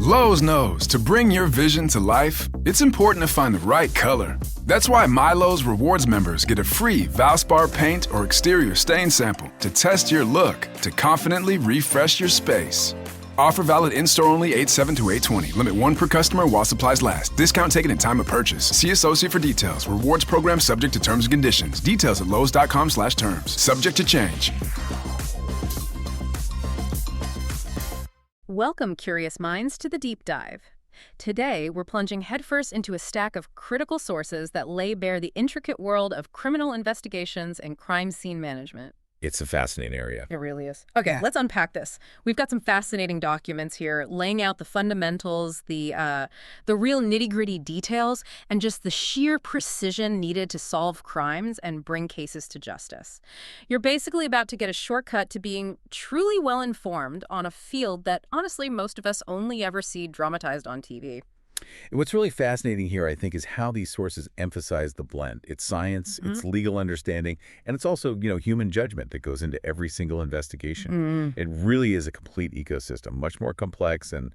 Lowe's knows to bring your vision to life, it's important to find the right color. That's why MyLowe's Rewards members get a free Valspar paint or exterior stain sample to test your look to confidently refresh your space. Offer valid in-store only 8/7 to 8/20. Limit 1 per customer while supplies last. Discount taken in time of purchase. See associate for details. Rewards program subject to terms and conditions. Details at lowes.com/terms. Subject to change. Welcome, curious minds, to the Deep Dive. Today, we're plunging headfirst into a stack of critical sources that lay bare the intricate world of criminal investigations and crime scene management. It's a fascinating area. It really is. Okay, let's unpack this. We've got some fascinating documents here laying out the fundamentals, the real nitty-gritty details, and just the sheer precision needed to solve crimes and bring cases to justice. You're basically about to get a shortcut to being truly well-informed on a field that, honestly, most of us only ever see dramatized on TV. What's really fascinating here, I think, is how these sources emphasize the blend. It's science, it's legal understanding, and it's also, human judgment that goes into every single investigation. It really is a complete ecosystem, much more complex and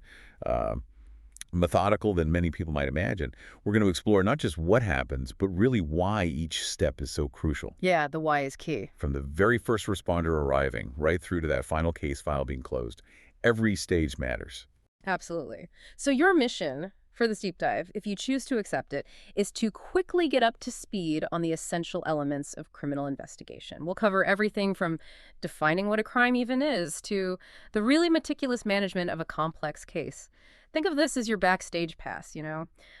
methodical than many people might imagine. We're going to explore not just what happens, but really why each step is so crucial. Yeah, the why is key. From the very first responder arriving right through to that final case file being closed, every stage matters. Absolutely. So your mission for this deep dive, if you choose to accept it, is to quickly get up to speed on the essential elements of criminal investigation. We'll cover everything from defining what a crime even is to the really meticulous management of a complex case. Think of this as your backstage pass,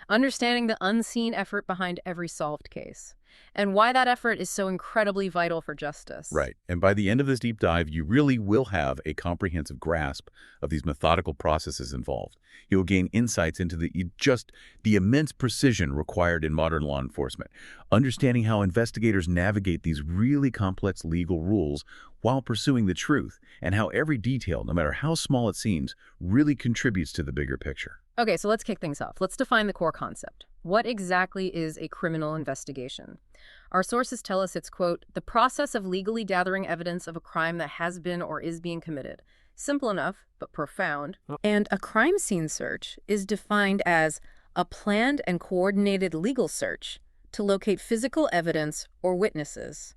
understanding the unseen effort behind every solved case, and why that effort is so incredibly vital for justice. Right. And by the end of this deep dive, you really will have a comprehensive grasp of these methodical processes involved. You'll gain insights into the immense precision required in modern law enforcement, understanding how investigators navigate these really complex legal rules while pursuing the truth, and how every detail, no matter how small it seems, really contributes to the bigger picture. Okay, so let's kick things off. Let's define the core concept. What exactly is a criminal investigation? Our sources tell us it's, quote, the process of legally gathering evidence of a crime that has been or is being committed. Simple enough, but profound. And a crime scene search is defined as a planned and coordinated legal search to locate physical evidence or witnesses.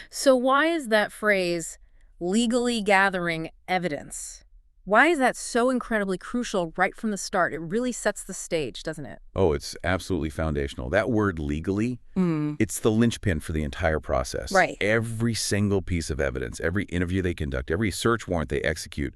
So why is that phrase, legally gathering evidence? Why is that so incredibly crucial right from the start? It really sets the stage, doesn't it? Oh, it's absolutely foundational. That word legally, it's the linchpin for the entire process. Right. Every single piece of evidence, every interview they conduct, every search warrant they execute,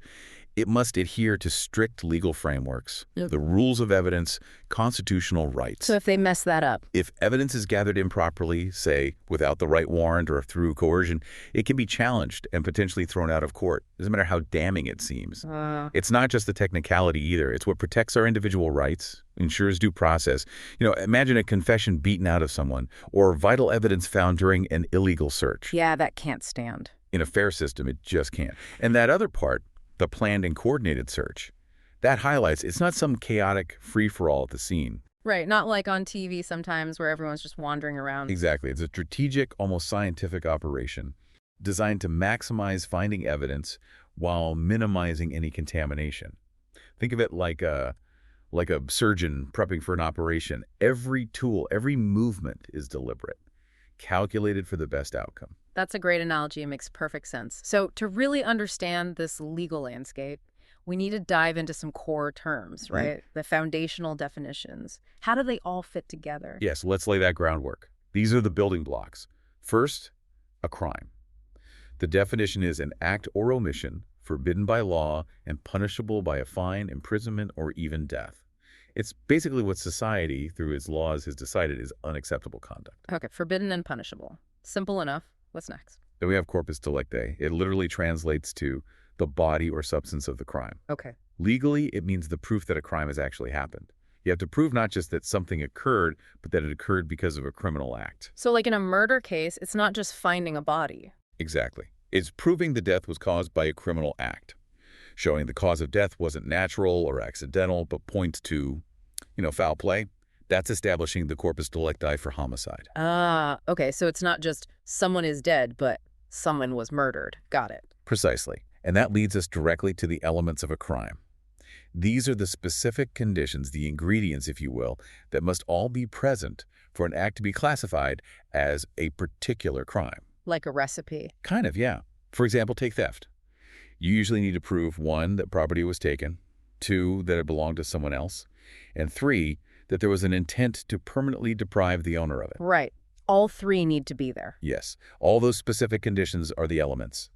it must adhere to strict legal frameworks, the rules of evidence, constitutional rights. So if they mess that up? If evidence is gathered improperly, say, without the right warrant or through coercion, it can be challenged and potentially thrown out of court. Doesn't matter how damning it seems. It's not just the technicality either. It's what protects our individual rights, ensures due process. Imagine a confession beaten out of someone or vital evidence found during an illegal search. Yeah, that can't stand. In a fair system, it just can't. And that other part, the planned and coordinated search, that highlights it's not some chaotic free-for-all at the scene. Right, not like on TV sometimes where everyone's just wandering around. Exactly. It's a strategic, almost scientific operation designed to maximize finding evidence while minimizing any contamination. Think of it like a surgeon prepping for an operation. Every tool, every movement is deliberate, calculated for the best outcome. That's a great analogy and makes perfect sense. So to really understand this legal landscape, we need to dive into some core terms, right? The foundational definitions. How do they all fit together? Yes, let's lay that groundwork. These are the building blocks. First, a crime. The definition is an act or omission forbidden by law and punishable by a fine, imprisonment, or even death. It's basically what society, through its laws, has decided is unacceptable conduct. Okay, forbidden and punishable. Simple enough. What's next? Then we have corpus delicti. It literally translates to the body or substance of the crime. Okay. Legally, it means the proof that a crime has actually happened. You have to prove not just that something occurred, but that it occurred because of a criminal act. So like in a murder case, it's not just finding a body. Exactly. It's proving the death was caused by a criminal act. Showing the cause of death wasn't natural or accidental, but points to, foul play. That's establishing the corpus delicti for homicide. Okay, so it's not just someone is dead, but someone was murdered. Got it. Precisely. And that leads us directly to the elements of a crime. These are the specific conditions, the ingredients, if you will, that must all be present for an act to be classified as a particular crime. Like a recipe. Kind of, yeah. For example, take theft. You usually need to prove, 1, that property was taken, 2, that it belonged to someone else, and 3, that there was an intent to permanently deprive the owner of it. Right. All 3 need to be there. Yes, all those specific conditions are the elements.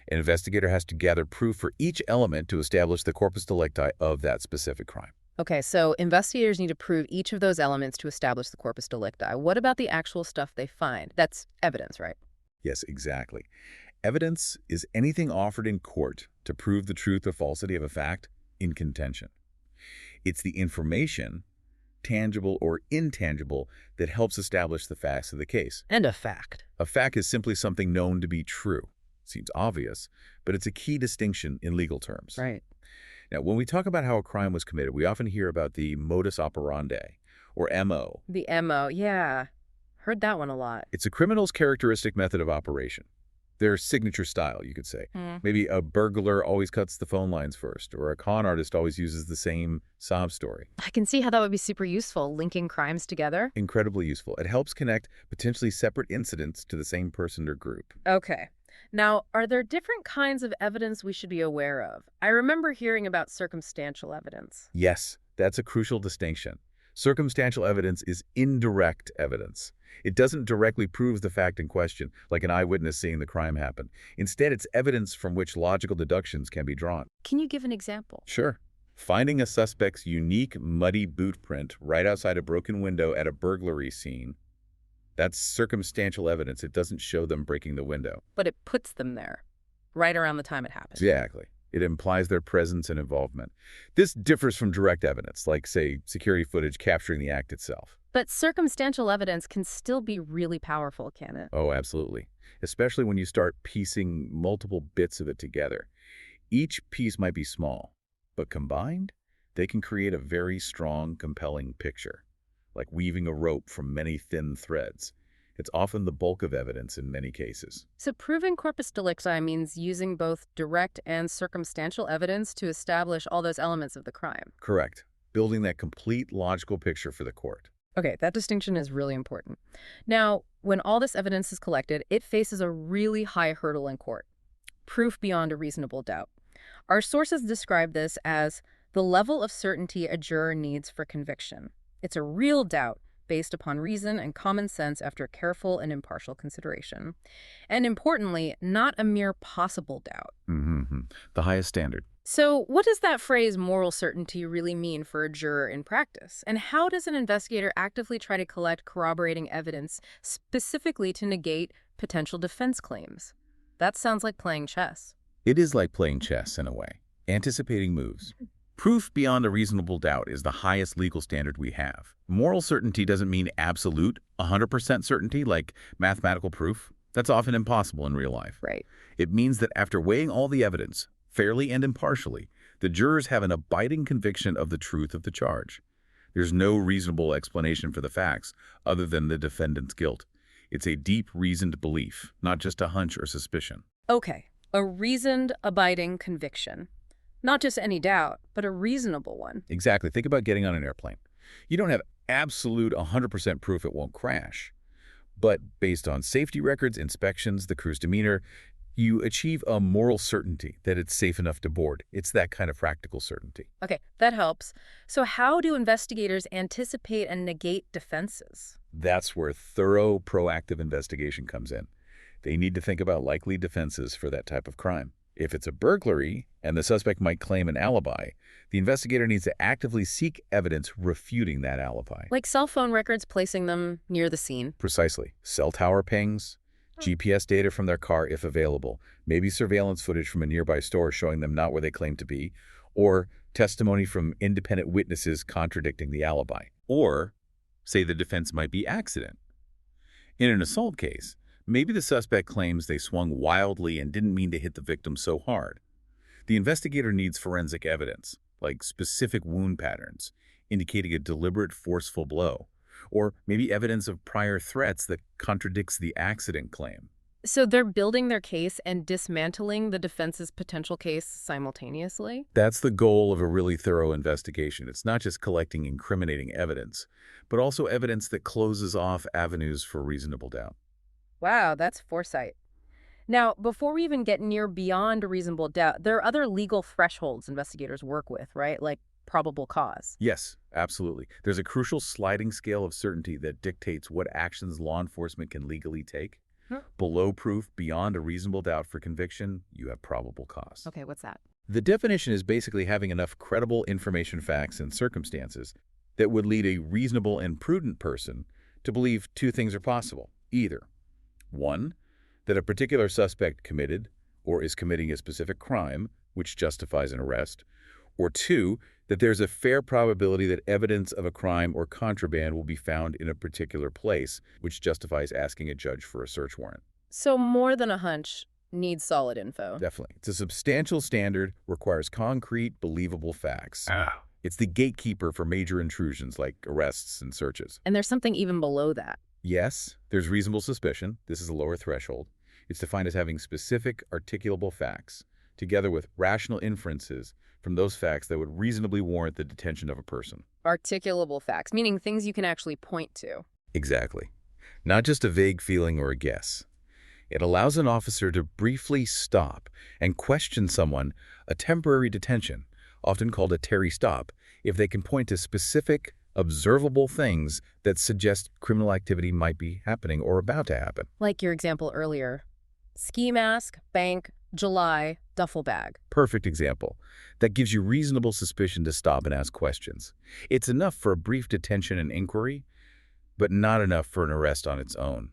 An investigator has to gather proof for each element to establish the corpus delicti of that specific crime. Okay, so investigators need to prove each of those elements to establish the corpus delicti. What about the actual stuff they find? That's evidence, right? Yes, exactly. Evidence is anything offered in court to prove the truth or falsity of a fact in contention. It's the information, tangible or intangible, that helps establish the facts of the case. And a fact. A fact is simply something known to be true. Seems obvious, but it's a key distinction in legal terms. Right. Now, when we talk about how a crime was committed, we often hear about the modus operandi, or MO. The MO, yeah. Heard that one a lot. It's a criminal's characteristic method of operation. Their signature style, you could say. Maybe a burglar always cuts the phone lines first, or a con artist always uses the same sob story. I can see how that would be super useful, linking crimes together. Incredibly useful. It helps connect potentially separate incidents to the same person or group. Okay. Now, are there different kinds of evidence we should be aware of? I remember hearing about circumstantial evidence. Yes, that's a crucial distinction. Circumstantial evidence is indirect evidence. It doesn't directly prove the fact in question, like an eyewitness seeing the crime happen. Instead, it's evidence from which logical deductions can be drawn. Can you give an example? Sure. Finding a suspect's unique muddy boot print right outside a broken window at a burglary scene, that's circumstantial evidence. It doesn't show them breaking the window. But it puts them there, right around the time it happened. Exactly. It implies their presence and involvement. This differs from direct evidence, like, say, security footage capturing the act itself. But circumstantial evidence can still be really powerful, can it? Oh, absolutely. Especially when you start piecing multiple bits of it together. Each piece might be small, but combined, they can create a very strong, compelling picture, like weaving a rope from many thin threads. It's often the bulk of evidence in many cases. So proving corpus delicti means using both direct and circumstantial evidence to establish all those elements of the crime. Correct. Building that complete logical picture for the court. Okay, that distinction is really important. Now, when all this evidence is collected, it faces a really high hurdle in court. Proof beyond a reasonable doubt. Our sources describe this as the level of certainty a juror needs for conviction. It's a real doubt based upon reason and common sense after careful and impartial consideration. And importantly, not a mere possible doubt. The highest standard. So what does that phrase moral certainty really mean for a juror in practice? And how does an investigator actively try to collect corroborating evidence specifically to negate potential defense claims? That sounds like playing chess. It is like playing chess in a way, anticipating moves. Proof beyond a reasonable doubt is the highest legal standard we have. Moral certainty doesn't mean absolute, 100% certainty like mathematical proof. That's often impossible in real life. Right. It means that after weighing all the evidence, fairly and impartially, the jurors have an abiding conviction of the truth of the charge. There's no reasonable explanation for the facts other than the defendant's guilt. It's a deep, reasoned belief, not just a hunch or suspicion. Okay, a reasoned, abiding conviction. Not just any doubt, but a reasonable one. Exactly. Think about getting on an airplane. You don't have absolute 100% proof it won't crash. But based on safety records, inspections, the crew's demeanor, you achieve a moral certainty that it's safe enough to board. It's that kind of practical certainty. Okay, that helps. So how do investigators anticipate and negate defenses? That's where thorough, proactive investigation comes in. They need to think about likely defenses for that type of crime. If it's a burglary and the suspect might claim an alibi, the investigator needs to actively seek evidence refuting that alibi. Like cell phone records, placing them near the scene. Precisely. Cell tower pings, GPS data from their car if available, maybe surveillance footage from a nearby store showing them not where they claim to be, or testimony from independent witnesses contradicting the alibi. Or, say the defense might be accident. In an assault case, maybe the suspect claims they swung wildly and didn't mean to hit the victim so hard. The investigator needs forensic evidence, like specific wound patterns, indicating a deliberate, forceful blow, or maybe evidence of prior threats that contradicts the accident claim. So they're building their case and dismantling the defense's potential case simultaneously? That's the goal of a really thorough investigation. It's not just collecting incriminating evidence, but also evidence that closes off avenues for reasonable doubt. Wow, that's foresight. Now, before we even get near beyond a reasonable doubt, there are other legal thresholds investigators work with, right? Like probable cause. Yes, absolutely. There's a crucial sliding scale of certainty that dictates what actions law enforcement can legally take. Hmm. Below proof, beyond a reasonable doubt for conviction, you have probable cause. Okay, what's that? The definition is basically having enough credible information, facts, and circumstances that would lead a reasonable and prudent person to believe two things are possible. Either, one, that a particular suspect committed or is committing a specific crime, which justifies an arrest, or two, that there's a fair probability that evidence of a crime or contraband will be found in a particular place, which justifies asking a judge for a search warrant. So more than a hunch needs solid info. Definitely. It's a substantial standard, requires concrete, believable facts. It's the gatekeeper for major intrusions like arrests and searches. And there's something even below that. Yes, there's reasonable suspicion. This is a lower threshold. It's defined as having specific, articulable facts, together with rational inferences from those facts that would reasonably warrant the detention of a person. Articulable facts, meaning things you can actually point to. Exactly. Not just a vague feeling or a guess. It allows an officer to briefly stop and question someone, a temporary detention, often called a Terry stop, if they can point to specific, observable things that suggest criminal activity might be happening or about to happen. Like your example earlier. Ski mask, bank, July, duffel bag. Perfect example. That gives you reasonable suspicion to stop and ask questions. It's enough for a brief detention and inquiry, but not enough for an arrest on its own.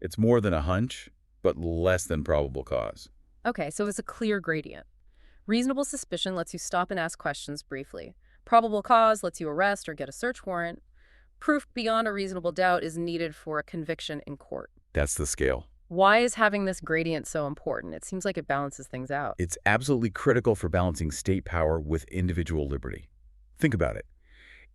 It's more than a hunch, but less than probable cause. Okay, so it's a clear gradient. Reasonable suspicion lets you stop and ask questions briefly. Probable cause lets you arrest or get a search warrant. Proof beyond a reasonable doubt is needed for a conviction in court. That's the scale. Why is having this gradient so important? It seems like it balances things out. It's absolutely critical for balancing state power with individual liberty. Think about it.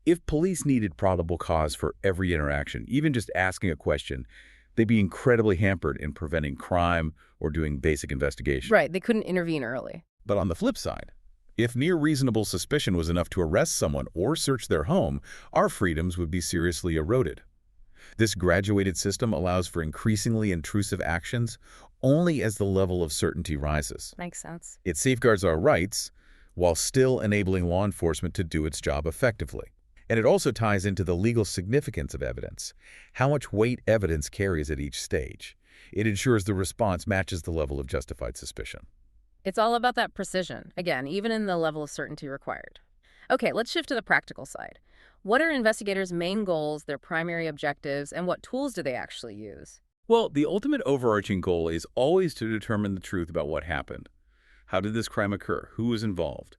If police needed probable cause for every interaction, even just asking a question, they'd be incredibly hampered in preventing crime or doing basic investigation. Right, they couldn't intervene early. But on the flip side, if near reasonable suspicion was enough to arrest someone or search their home, our freedoms would be seriously eroded. This graduated system allows for increasingly intrusive actions only as the level of certainty rises. Makes sense. It safeguards our rights while still enabling law enforcement to do its job effectively. And it also ties into the legal significance of evidence, how much weight evidence carries at each stage. It ensures the response matches the level of justified suspicion. It's all about that precision, again, even in the level of certainty required. Okay, let's shift to the practical side. What are investigators' main goals, their primary objectives, and what tools do they actually use? Well, the ultimate overarching goal is always to determine the truth about what happened. How did this crime occur? Who was involved?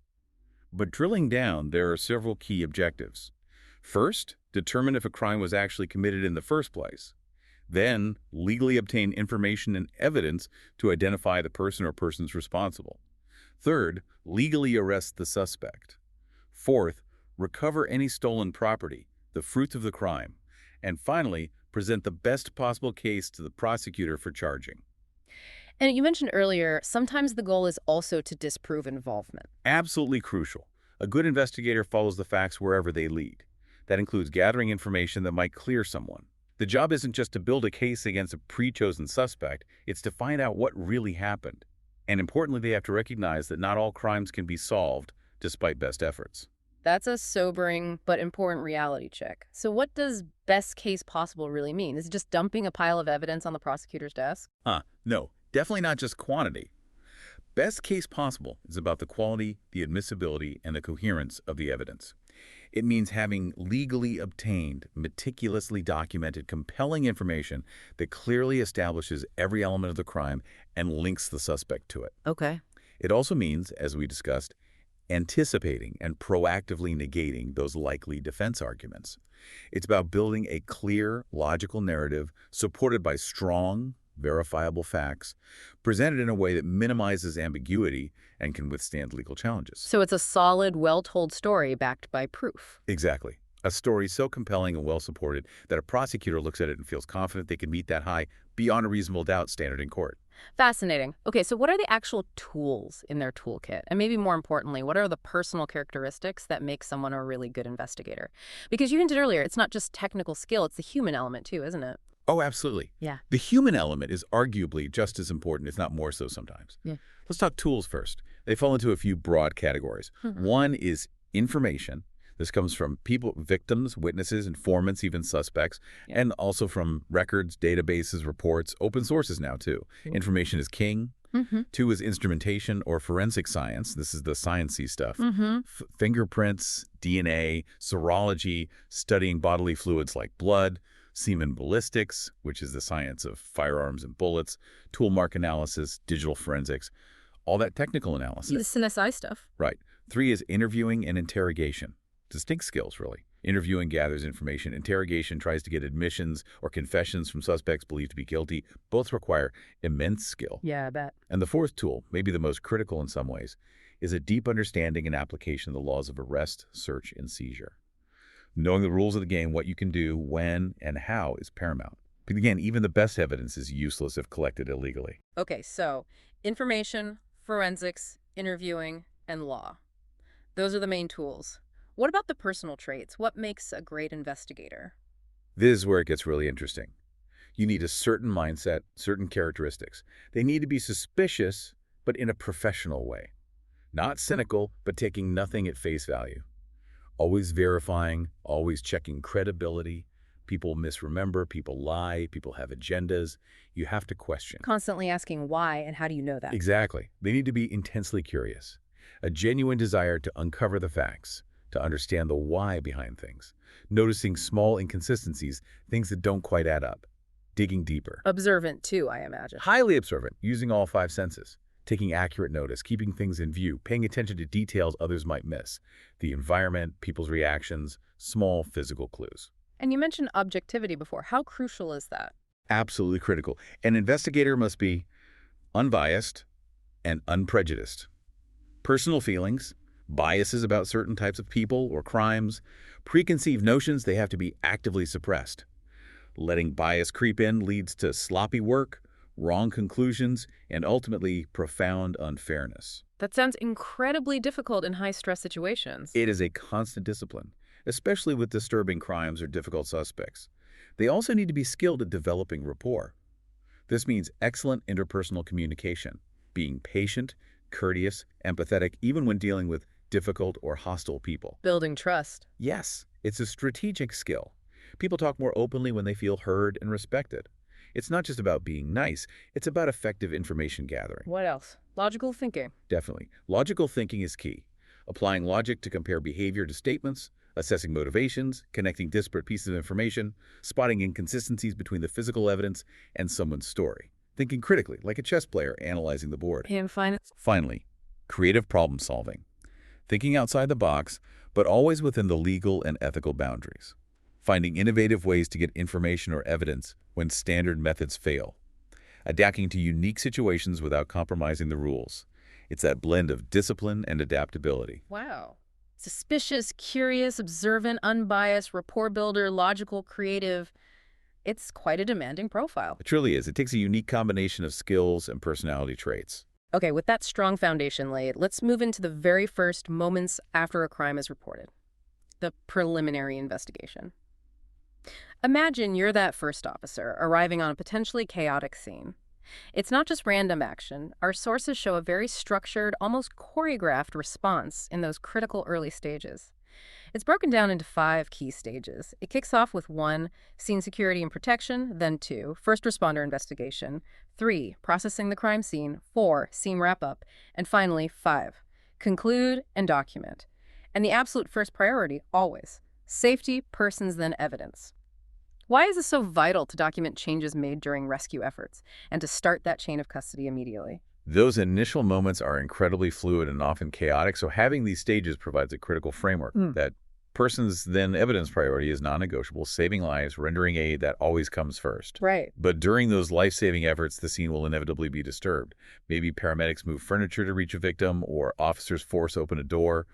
But drilling down, there are several key objectives. First, determine if a crime was actually committed in the first place. Then, legally obtain information and evidence to identify the person or persons responsible. Third, legally arrest the suspect. Fourth, recover any stolen property, the fruits of the crime. And finally, present the best possible case to the prosecutor for charging. And you mentioned earlier, sometimes the goal is also to disprove involvement. Absolutely crucial. A good investigator follows the facts wherever they lead. That includes gathering information that might clear someone. The job isn't just to build a case against a pre-chosen suspect, it's to find out what really happened. And importantly, they have to recognize that not all crimes can be solved despite best efforts. That's a sobering but important reality check. So what does best case possible really mean? Is it just dumping a pile of evidence on the prosecutor's desk? No, definitely not just quantity. Best case possible is about the quality, the admissibility, and the coherence of the evidence. It means having legally obtained, meticulously documented, compelling information that clearly establishes every element of the crime and links the suspect to it. Okay. It also means, as we discussed, anticipating and proactively negating those likely defense arguments. It's about building a clear, logical narrative supported by strong, verifiable facts, presented in a way that minimizes ambiguity and can withstand legal challenges. So it's a solid, well-told story backed by proof. Exactly. A story so compelling and well-supported that a prosecutor looks at it and feels confident they can meet that high, beyond a reasonable doubt standard in court. Fascinating. Okay, so what are the actual tools in their toolkit? And maybe more importantly, what are the personal characteristics that make someone a really good investigator? Because you hinted earlier, it's not just technical skill, it's the human element too, isn't it? Oh, absolutely. Yeah. The human element is arguably just as important, if not more so sometimes. Yeah. Let's talk tools first. They fall into a few broad categories. One is information. This comes from people, victims, witnesses, informants, even suspects, and also from records, databases, reports, open sources now too. Information is king. Two is instrumentation or forensic science. This is the science-y stuff. Fingerprints, DNA, serology, studying bodily fluids like blood, semen ballistics, which is the science of firearms and bullets, tool mark analysis, digital forensics, all that technical analysis. The CSI stuff. Right. Three is interviewing and interrogation. Distinct skills, really. Interviewing gathers information. Interrogation tries to get admissions or confessions from suspects believed to be guilty. Both require immense skill. Yeah, I bet. And the fourth tool, maybe the most critical in some ways, is a deep understanding and application of the laws of arrest, search, and seizure. Knowing the rules of the game, what you can do, when, and how is paramount. But again, even the best evidence is useless if collected illegally. Okay, so information, forensics, interviewing, and law. Those are the main tools. What about the personal traits? What makes a great investigator? This is where it gets really interesting. You need a certain mindset, certain characteristics. They need to be suspicious, but in a professional way. Not cynical, but taking nothing at face value. Always verifying, always checking credibility. People misremember, people lie, people have agendas. You have to question. Constantly asking why and how do you know that? Exactly. They need to be intensely curious. A genuine desire to uncover the facts, to understand the why behind things. Noticing small inconsistencies, things that don't quite add up. Digging deeper. Observant too, I imagine. Highly observant, using all five senses. Taking accurate notice, keeping things in view, paying attention to details others might miss. The environment, people's reactions, small physical clues. And you mentioned objectivity before. How crucial is that? Absolutely critical. An investigator must be unbiased and unprejudiced. Personal feelings, biases about certain types of people or crimes, preconceived notions, they have to be actively suppressed. Letting bias creep in leads to sloppy work, wrong conclusions, and ultimately profound unfairness. That sounds incredibly difficult in high-stress situations. It is a constant discipline, especially with disturbing crimes or difficult suspects. They also need to be skilled at developing rapport. This means excellent interpersonal communication, being patient, courteous, empathetic, even when dealing with difficult or hostile people. Building trust. Yes, it's a strategic skill. People talk more openly when they feel heard and respected. It's not just about being nice, it's about effective information gathering. What else? Logical thinking. Definitely. Logical thinking is key. Applying logic to compare behavior to statements, assessing motivations, connecting disparate pieces of information, spotting inconsistencies between the physical evidence and someone's story. Thinking critically, like a chess player analyzing the board. And Finally, creative problem solving. Thinking outside the box, but always within the legal and ethical boundaries. Finding innovative ways to get information or evidence when standard methods fail. Adapting to unique situations without compromising the rules. It's that blend of discipline and adaptability. Wow. Suspicious, curious, observant, unbiased, rapport builder, logical, creative. It's quite a demanding profile. It truly is. It takes a unique combination of skills and personality traits. Okay, with that strong foundation laid, let's move into the very first moments after a crime is reported. The preliminary investigation. Imagine you're that first officer arriving on a potentially chaotic scene. It's not just random action. Our sources show a very structured, almost choreographed response in those critical early stages. It's broken down into 5 key stages. It kicks off with 1, scene security and protection, then 2, first responder investigation, 3, processing the crime scene, 4, scene wrap-up, and finally 5, conclude and document. And the absolute first priority, always, safety, persons, then evidence. Why is this so vital to document changes made during rescue efforts and to start that chain of custody immediately? Those initial moments are incredibly fluid and often chaotic, so having these stages provides a critical framework. That person's then evidence priority is non-negotiable. Saving lives, rendering aid, that always comes first. Right. But during those life-saving efforts, the scene will inevitably be disturbed. Maybe paramedics move furniture to reach a victim, or officers force open a door.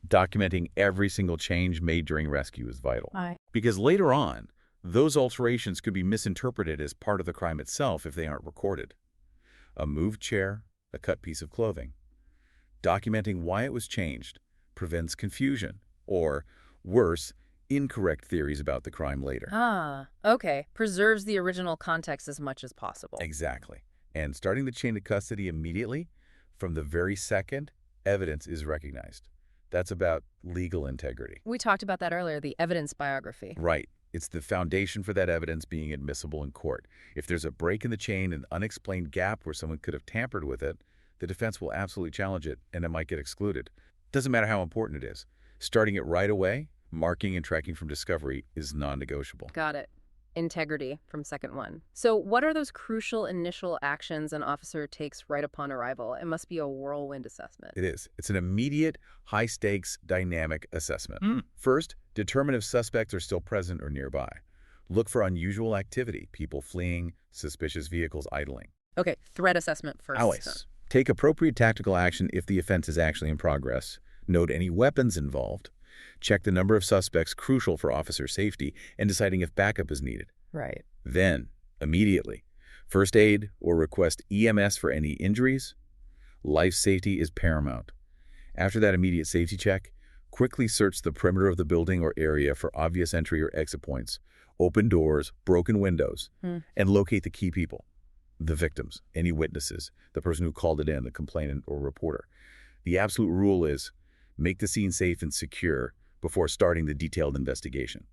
Documenting every single change made during rescue is vital. Aye. Because later on, those alterations could be misinterpreted as part of the crime itself if they aren't recorded. A moved chair, a cut piece of clothing. Documenting why it was changed prevents confusion, or, worse, incorrect theories about the crime later. Ah, okay. Preserves the original context as much as possible. Exactly. And starting the chain of custody immediately, from the very second evidence is recognized. That's about legal integrity. We talked about that earlier, the evidence biography. Right. It's the foundation for that evidence being admissible in court. If there's a break in the chain, an unexplained gap where someone could have tampered with it, the defense will absolutely challenge it, and it might get excluded. Doesn't matter how important it is. Starting it right away, marking and tracking from discovery is non-negotiable. Got it. Integrity from second one. So what are those crucial initial actions an officer takes right upon arrival? It must be a whirlwind assessment. It is. It's an immediate, high-stakes, dynamic assessment. First, determine if suspects are still present or nearby. Look for unusual activity, people fleeing, suspicious vehicles idling. Okay, threat assessment first. Always. Take appropriate tactical action if the offense is actually in progress. Note any weapons involved. Check the number of suspects crucial for officer safety and deciding if backup is needed. Right. Then, immediately, first aid or request EMS for any injuries. Life safety is paramount. After that immediate safety check, quickly search the perimeter of the building or area for obvious entry or exit points, open doors, broken windows, and locate the key people, the victims, any witnesses, the person who called it in, the complainant or reporter. The absolute rule is make the scene safe and secure before starting the detailed investigation.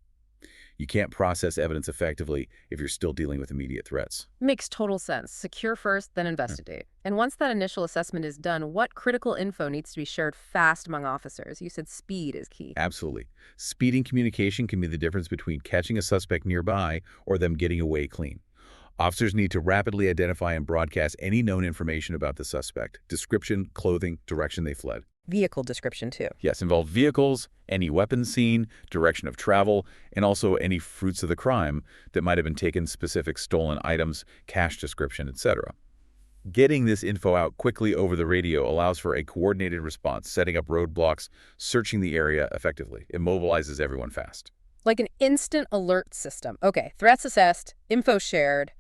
You can't process evidence effectively if you're still dealing with immediate threats. Makes total sense. Secure first, then investigate. And once that initial assessment is done, what critical info needs to be shared fast among officers? You said speed is key. Absolutely. Speeding communication can be the difference between catching a suspect nearby or them getting away clean. Officers need to rapidly identify and broadcast any known information about the suspect: description, clothing, direction they fled. Vehicle description, too. Yes, involve vehicles, any weapons seen, direction of travel, and also any fruits of the crime that might have been taken, specific stolen items, cash description, etc. Getting this info out quickly over the radio allows for a coordinated response, setting up roadblocks, searching the area effectively. It mobilizes everyone fast. Like an instant alert system. Okay, threats assessed, info shared.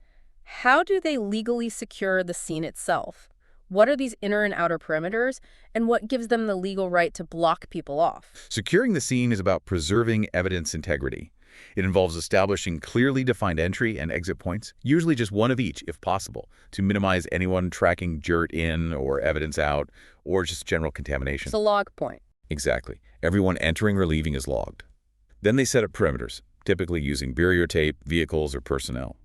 How do they legally secure the scene itself? What are these inner and outer perimeters, and what gives them the legal right to block people off? Securing the scene is about preserving evidence integrity. It involves establishing clearly defined entry and exit points, usually just one of each if possible, to minimize anyone tracking dirt in or evidence out, or just general contamination. It's a log point. Exactly. Everyone entering or leaving is logged. Then they set up perimeters, typically using barrier tape, vehicles, or personnel.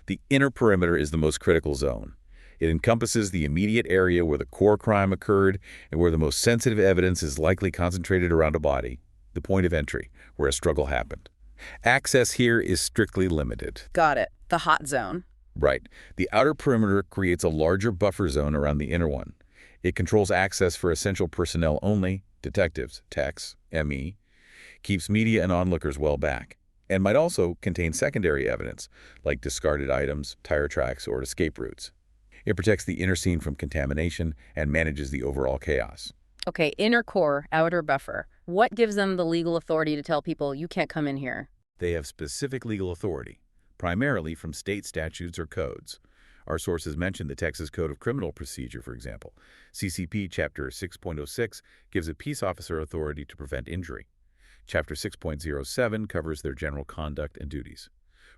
The inner perimeter is the most critical zone. It encompasses the immediate area where the core crime occurred and where the most sensitive evidence is likely concentrated around a body, the point of entry, where a struggle happened. Access here is strictly limited. Got it. The hot zone. Right. The outer perimeter creates a larger buffer zone around the inner one. It controls access for essential personnel only, detectives, techs, ME, keeps media and onlookers well back, and might also contain secondary evidence, like discarded items, tire tracks, or escape routes. It protects the inner scene from contamination and manages the overall chaos. Okay, inner core, outer buffer. What gives them the legal authority to tell people you can't come in here? They have specific legal authority, primarily from state statutes or codes. Our sources mention the Texas Code of Criminal Procedure, for example. CCP Chapter 6.06 gives a peace officer authority to prevent injury. Chapter 6.07 covers their general conduct and duties.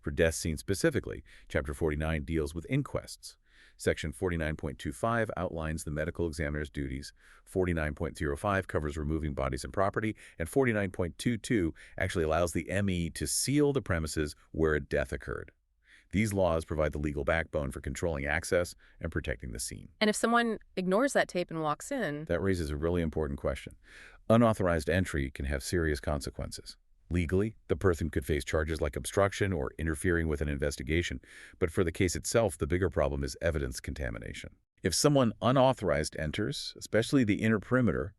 For death scenes specifically, Chapter 49 deals with inquests. Section 49.25 outlines the medical examiner's duties, 49.05 covers removing bodies and property, and 49.22 actually allows the ME to seal the premises where a death occurred. These laws provide the legal backbone for controlling access and protecting the scene. And if someone ignores that tape and walks in... That raises a really important question. Unauthorized entry can have serious consequences. Legally, the person could face charges like obstruction or interfering with an investigation, but for the case itself, the bigger problem is evidence contamination. If someone unauthorized enters, especially the inner perimeter,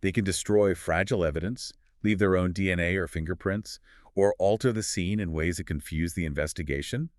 they can destroy fragile evidence, leave their own DNA or fingerprints, or alter the scene in ways that confuse the investigation.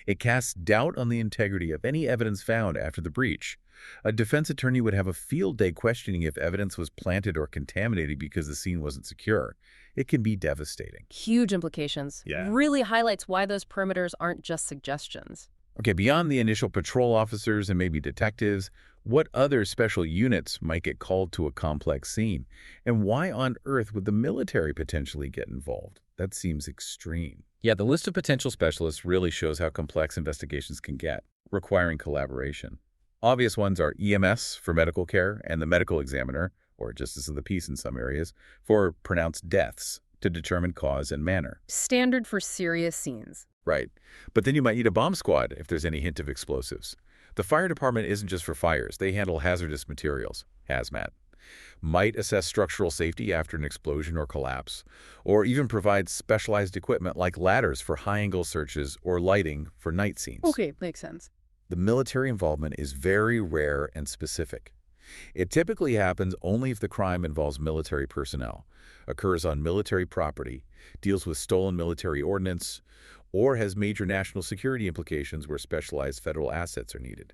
It casts doubt on the integrity of any evidence found after the breach. A defense attorney would have a field day questioning if evidence was planted or contaminated because the scene wasn't secure. It can be devastating. Huge implications. Yeah. Really highlights why those perimeters aren't just suggestions. Okay, beyond the initial patrol officers and maybe detectives, what other special units might get called to a complex scene? And why on earth would the military potentially get involved? That seems extreme. Yeah, the list of potential specialists really shows how complex investigations can get, requiring collaboration. Obvious ones are EMS for medical care and the medical examiner, or justice of the peace in some areas, for pronounced deaths to determine cause and manner. Standard for serious scenes. Right. But then you might need a bomb squad if there's any hint of explosives. The fire department isn't just for fires. They handle hazardous materials, hazmat. Might assess structural safety after an explosion or collapse, or even provide specialized equipment like ladders for high-angle searches or lighting for night scenes. Okay, makes sense. The military involvement is very rare and specific. It typically happens only if the crime involves military personnel, occurs on military property, deals with stolen military ordnance, or has major national security implications where specialized federal assets are needed.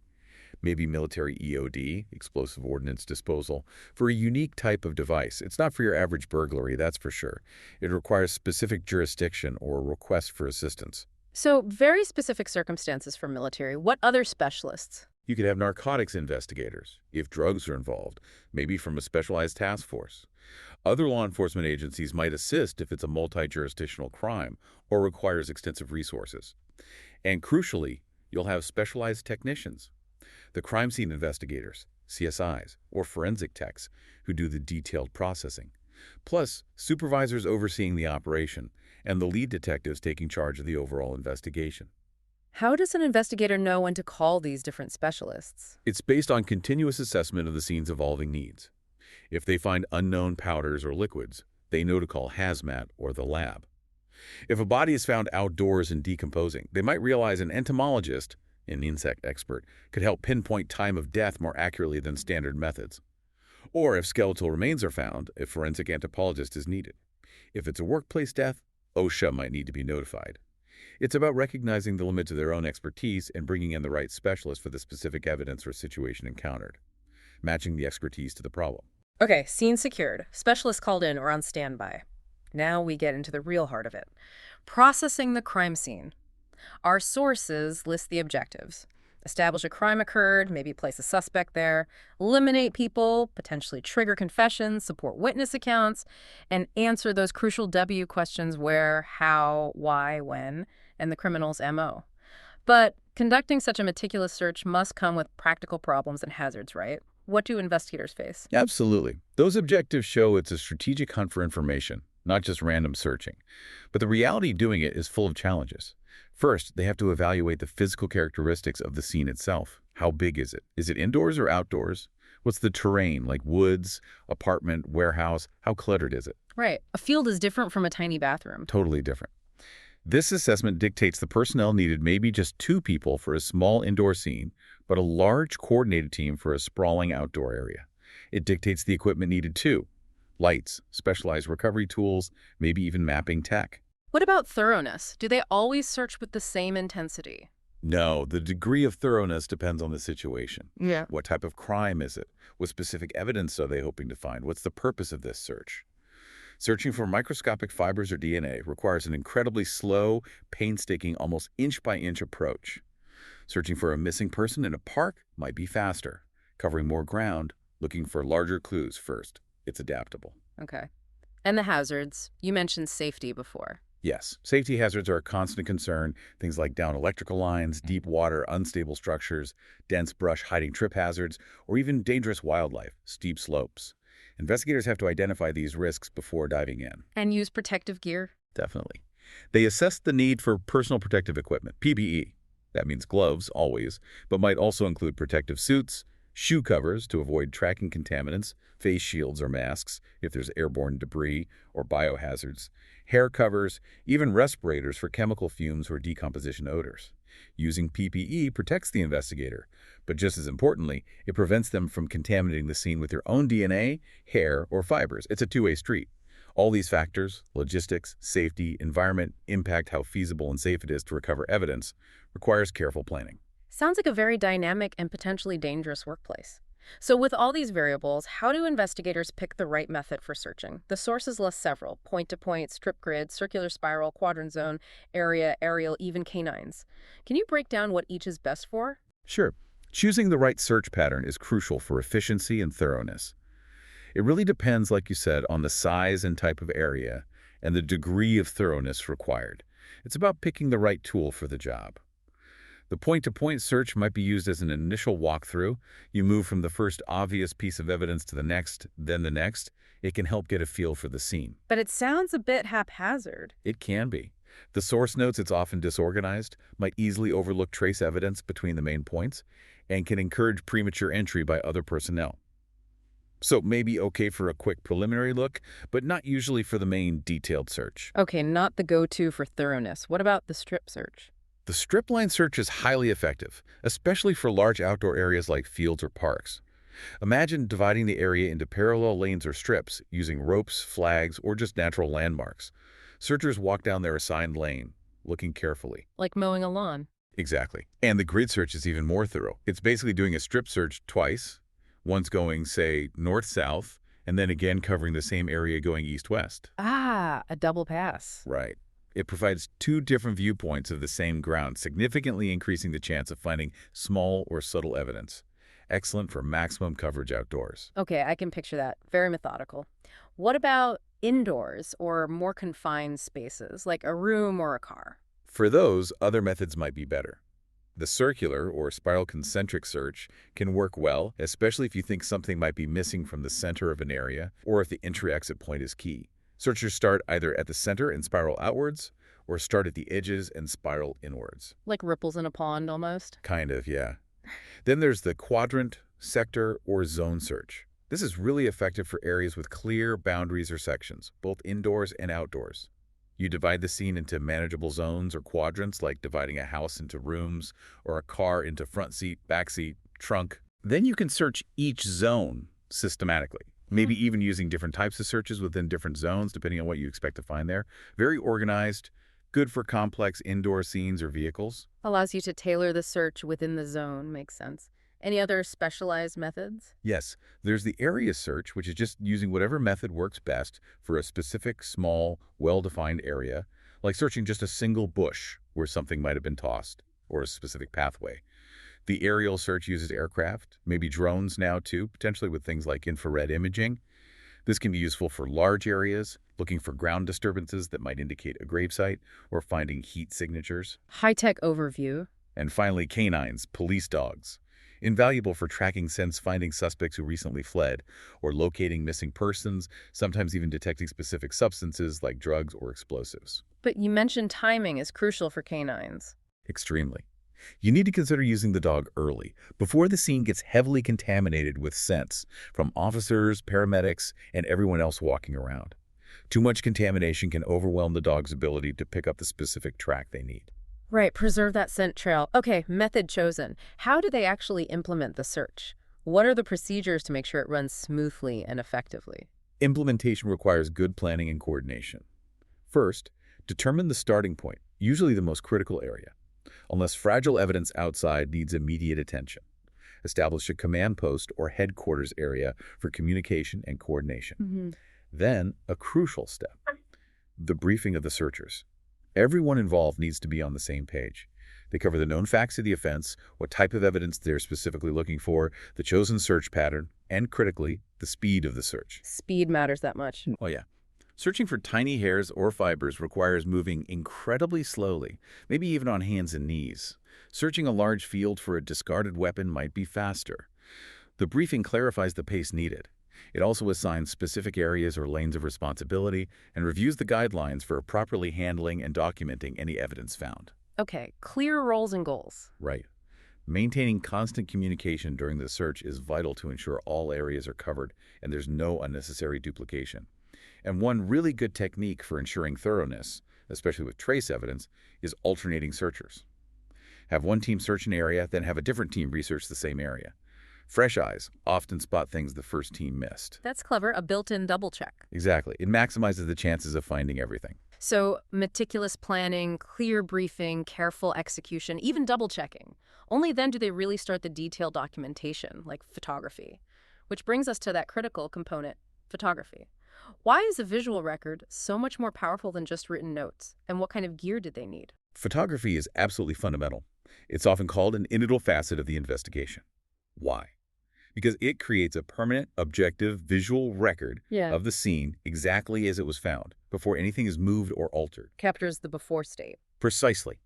Maybe military EOD, explosive ordnance disposal, for a unique type of device. It's not for your average burglary, that's for sure. It requires specific jurisdiction or a request for assistance. So, very specific circumstances for military. What other specialists? You could have narcotics investigators, if drugs are involved, maybe from a specialized task force. Other law enforcement agencies might assist if it's a multi-jurisdictional crime or requires extensive resources. And crucially, you'll have specialized technicians, the crime scene investigators, CSIs, or forensic techs who do the detailed processing, plus supervisors overseeing the operation and the lead detectives taking charge of the overall investigation. How does an investigator know when to call these different specialists? It's based on continuous assessment of the scene's evolving needs. If they find unknown powders or liquids, they know to call hazmat or the lab. If a body is found outdoors and decomposing, they might realize an entomologist, an insect expert, could help pinpoint time of death more accurately than standard methods. Or if skeletal remains are found, a forensic anthropologist is needed. If it's a workplace death, OSHA might need to be notified. It's about recognizing the limits of their own expertise and bringing in the right specialist for the specific evidence or situation encountered, matching the expertise to the problem. Okay, scene secured. Specialists called in or on standby. Now we get into the real heart of it. Processing the crime scene. Our sources list the objectives. Establish a crime occurred, maybe place a suspect there, eliminate people, potentially trigger confessions, support witness accounts, and answer those crucial W questions: where, how, why, when, and the criminal's MO. But conducting such a meticulous search must come with practical problems and hazards, right? What do investigators face? Absolutely. Those objectives show it's a strategic hunt for information, not just random searching. But the reality doing it is full of challenges. First, they have to evaluate the physical characteristics of the scene itself. How big is it? Is it indoors or outdoors? What's the terrain, like woods, apartment, warehouse? How cluttered is it? Right. A field is different from a tiny bathroom. Totally different. This assessment dictates the personnel needed, maybe just 2 people for a small indoor scene, but a large coordinated team for a sprawling outdoor area. It dictates the equipment needed too: lights, specialized recovery tools, maybe even mapping tech. What about thoroughness? Do they always search with the same intensity? No, the degree of thoroughness depends on the situation. Yeah. What type of crime is it? What specific evidence are they hoping to find? What's the purpose of this search? Searching for microscopic fibers or DNA requires an incredibly slow, painstaking, almost inch-by-inch approach. Searching for a missing person in a park might be faster, covering more ground, looking for larger clues first. It's adaptable. Okay. And the hazards. You mentioned safety before. Yes, safety hazards are a constant concern. Things like downed electrical lines, deep water, unstable structures, dense brush hiding trip hazards, or even dangerous wildlife, steep slopes. Investigators have to identify these risks before diving in. And use protective gear? Definitely. They assess the need for personal protective equipment, PPE. That means gloves, always, but might also include protective suits, shoe covers to avoid tracking contaminants, face shields or masks if there's airborne debris or biohazards, hair covers, even respirators for chemical fumes or decomposition odors. Using PPE protects the investigator, but just as importantly, it prevents them from contaminating the scene with their own DNA, hair, or fibers. It's a two-way street. All these factors, logistics, safety, environment, impact how feasible and safe it is to recover evidence, requires careful planning. Sounds like a very dynamic and potentially dangerous workplace. So with all these variables, how do investigators pick the right method for searching? The sources list several: point-to-point, strip grid, circular spiral, quadrant zone, area, aerial, even canines. Can you break down what each is best for? Sure, choosing the right search pattern is crucial for efficiency and thoroughness. It really depends, like you said, on the size and type of area and the degree of thoroughness required. It's about picking the right tool for the job. The point-to-point search might be used as an initial walkthrough. You move from the first obvious piece of evidence to the next, then the next. It can help get a feel for the scene. But it sounds a bit haphazard. It can be. The source notes it's often disorganized, might easily overlook trace evidence between the main points, and can encourage premature entry by other personnel. So maybe okay for a quick preliminary look, but not usually for the main detailed search. Okay, not the go-to for thoroughness. What about the strip search? The strip line search is highly effective, especially for large outdoor areas like fields or parks. Imagine dividing the area into parallel lanes or strips using ropes, flags, or just natural landmarks. Searchers walk down their assigned lane, looking carefully. Like mowing a lawn. Exactly. And the grid search is even more thorough. It's basically doing a strip search twice, once going, say, north-south, and then again covering the same area going east-west. Ah, a double pass. Right. It provides two different viewpoints of the same ground, significantly increasing the chance of finding small or subtle evidence. Excellent for maximum coverage outdoors. Okay, I can picture that. Very methodical. What about indoors or more confined spaces, like a room or a car? For those, other methods might be better. The circular or spiral concentric search can work well, especially if you think something might be missing from the center of an area or if the entry-exit point is key. Searchers start either at the center and spiral outwards, or start at the edges and spiral inwards. Like ripples in a pond, almost? Kind of, yeah. Then there's the quadrant, sector, or zone search. This is really effective for areas with clear boundaries or sections, both indoors and outdoors. You divide the scene into manageable zones or quadrants, like dividing a house into rooms or a car into front seat, back seat, trunk. Then you can search each zone systematically. Maybe even using different types of searches within different zones, depending on what you expect to find there. Very organized, good for complex indoor scenes or vehicles. Allows you to tailor the search within the zone. Makes sense. Any other specialized methods? Yes, there's the area search, which is just using whatever method works best for a specific, small, well-defined area, like searching just a single bush where something might have been tossed, or a specific pathway. The aerial search uses aircraft, maybe drones now too, potentially with things like infrared imaging. This can be useful for large areas, looking for ground disturbances that might indicate a gravesite, or finding heat signatures. High-tech overview. And finally, canines, police dogs. Invaluable for tracking scents, finding suspects who recently fled, or locating missing persons, sometimes even detecting specific substances like drugs or explosives. But you mentioned timing is crucial for canines. Extremely. You need to consider using the dog early, before the scene gets heavily contaminated with scents from officers, paramedics, and everyone else walking around. Too much contamination can overwhelm the dog's ability to pick up the specific track they need. Right, preserve that scent trail. Okay, method chosen. How do they actually implement the search? What are the procedures to make sure it runs smoothly and effectively? Implementation requires good planning and coordination. First, determine the starting point, usually the most critical area. Unless fragile evidence outside needs immediate attention. Establish a command post or headquarters area for communication and coordination. Then, a crucial step, the briefing of the searchers. Everyone involved needs to be on the same page. They cover the known facts of the offense, what type of evidence they're specifically looking for, the chosen search pattern, and critically, the speed of the search. Speed matters that much. Oh yeah. Searching for tiny hairs or fibers requires moving incredibly slowly, maybe even on hands and knees. Searching a large field for a discarded weapon might be faster. The briefing clarifies the pace needed. It also assigns specific areas or lanes of responsibility and reviews the guidelines for properly handling and documenting any evidence found. Okay, clear roles and goals. Right. Maintaining constant communication during the search is vital to ensure all areas are covered and there's no unnecessary duplication. And one really good technique for ensuring thoroughness, especially with trace evidence, is alternating searchers. Have one team search an area, then have a different team research the same area. Fresh eyes often spot things the first team missed. That's clever, a built-in double check. Exactly. It maximizes the chances of finding everything. So meticulous planning, clear briefing, careful execution, even double-checking. Only then do they really start the detailed documentation, like photography. Which brings us to that critical component, photography. Why is a visual record so much more powerful than just written notes? And what kind of gear did they need? Photography is absolutely fundamental. It's often called an integral facet of the investigation. Why? Because it creates a permanent, objective, visual record of the scene exactly as it was found, before anything is moved or altered. Captures the before state. Precisely.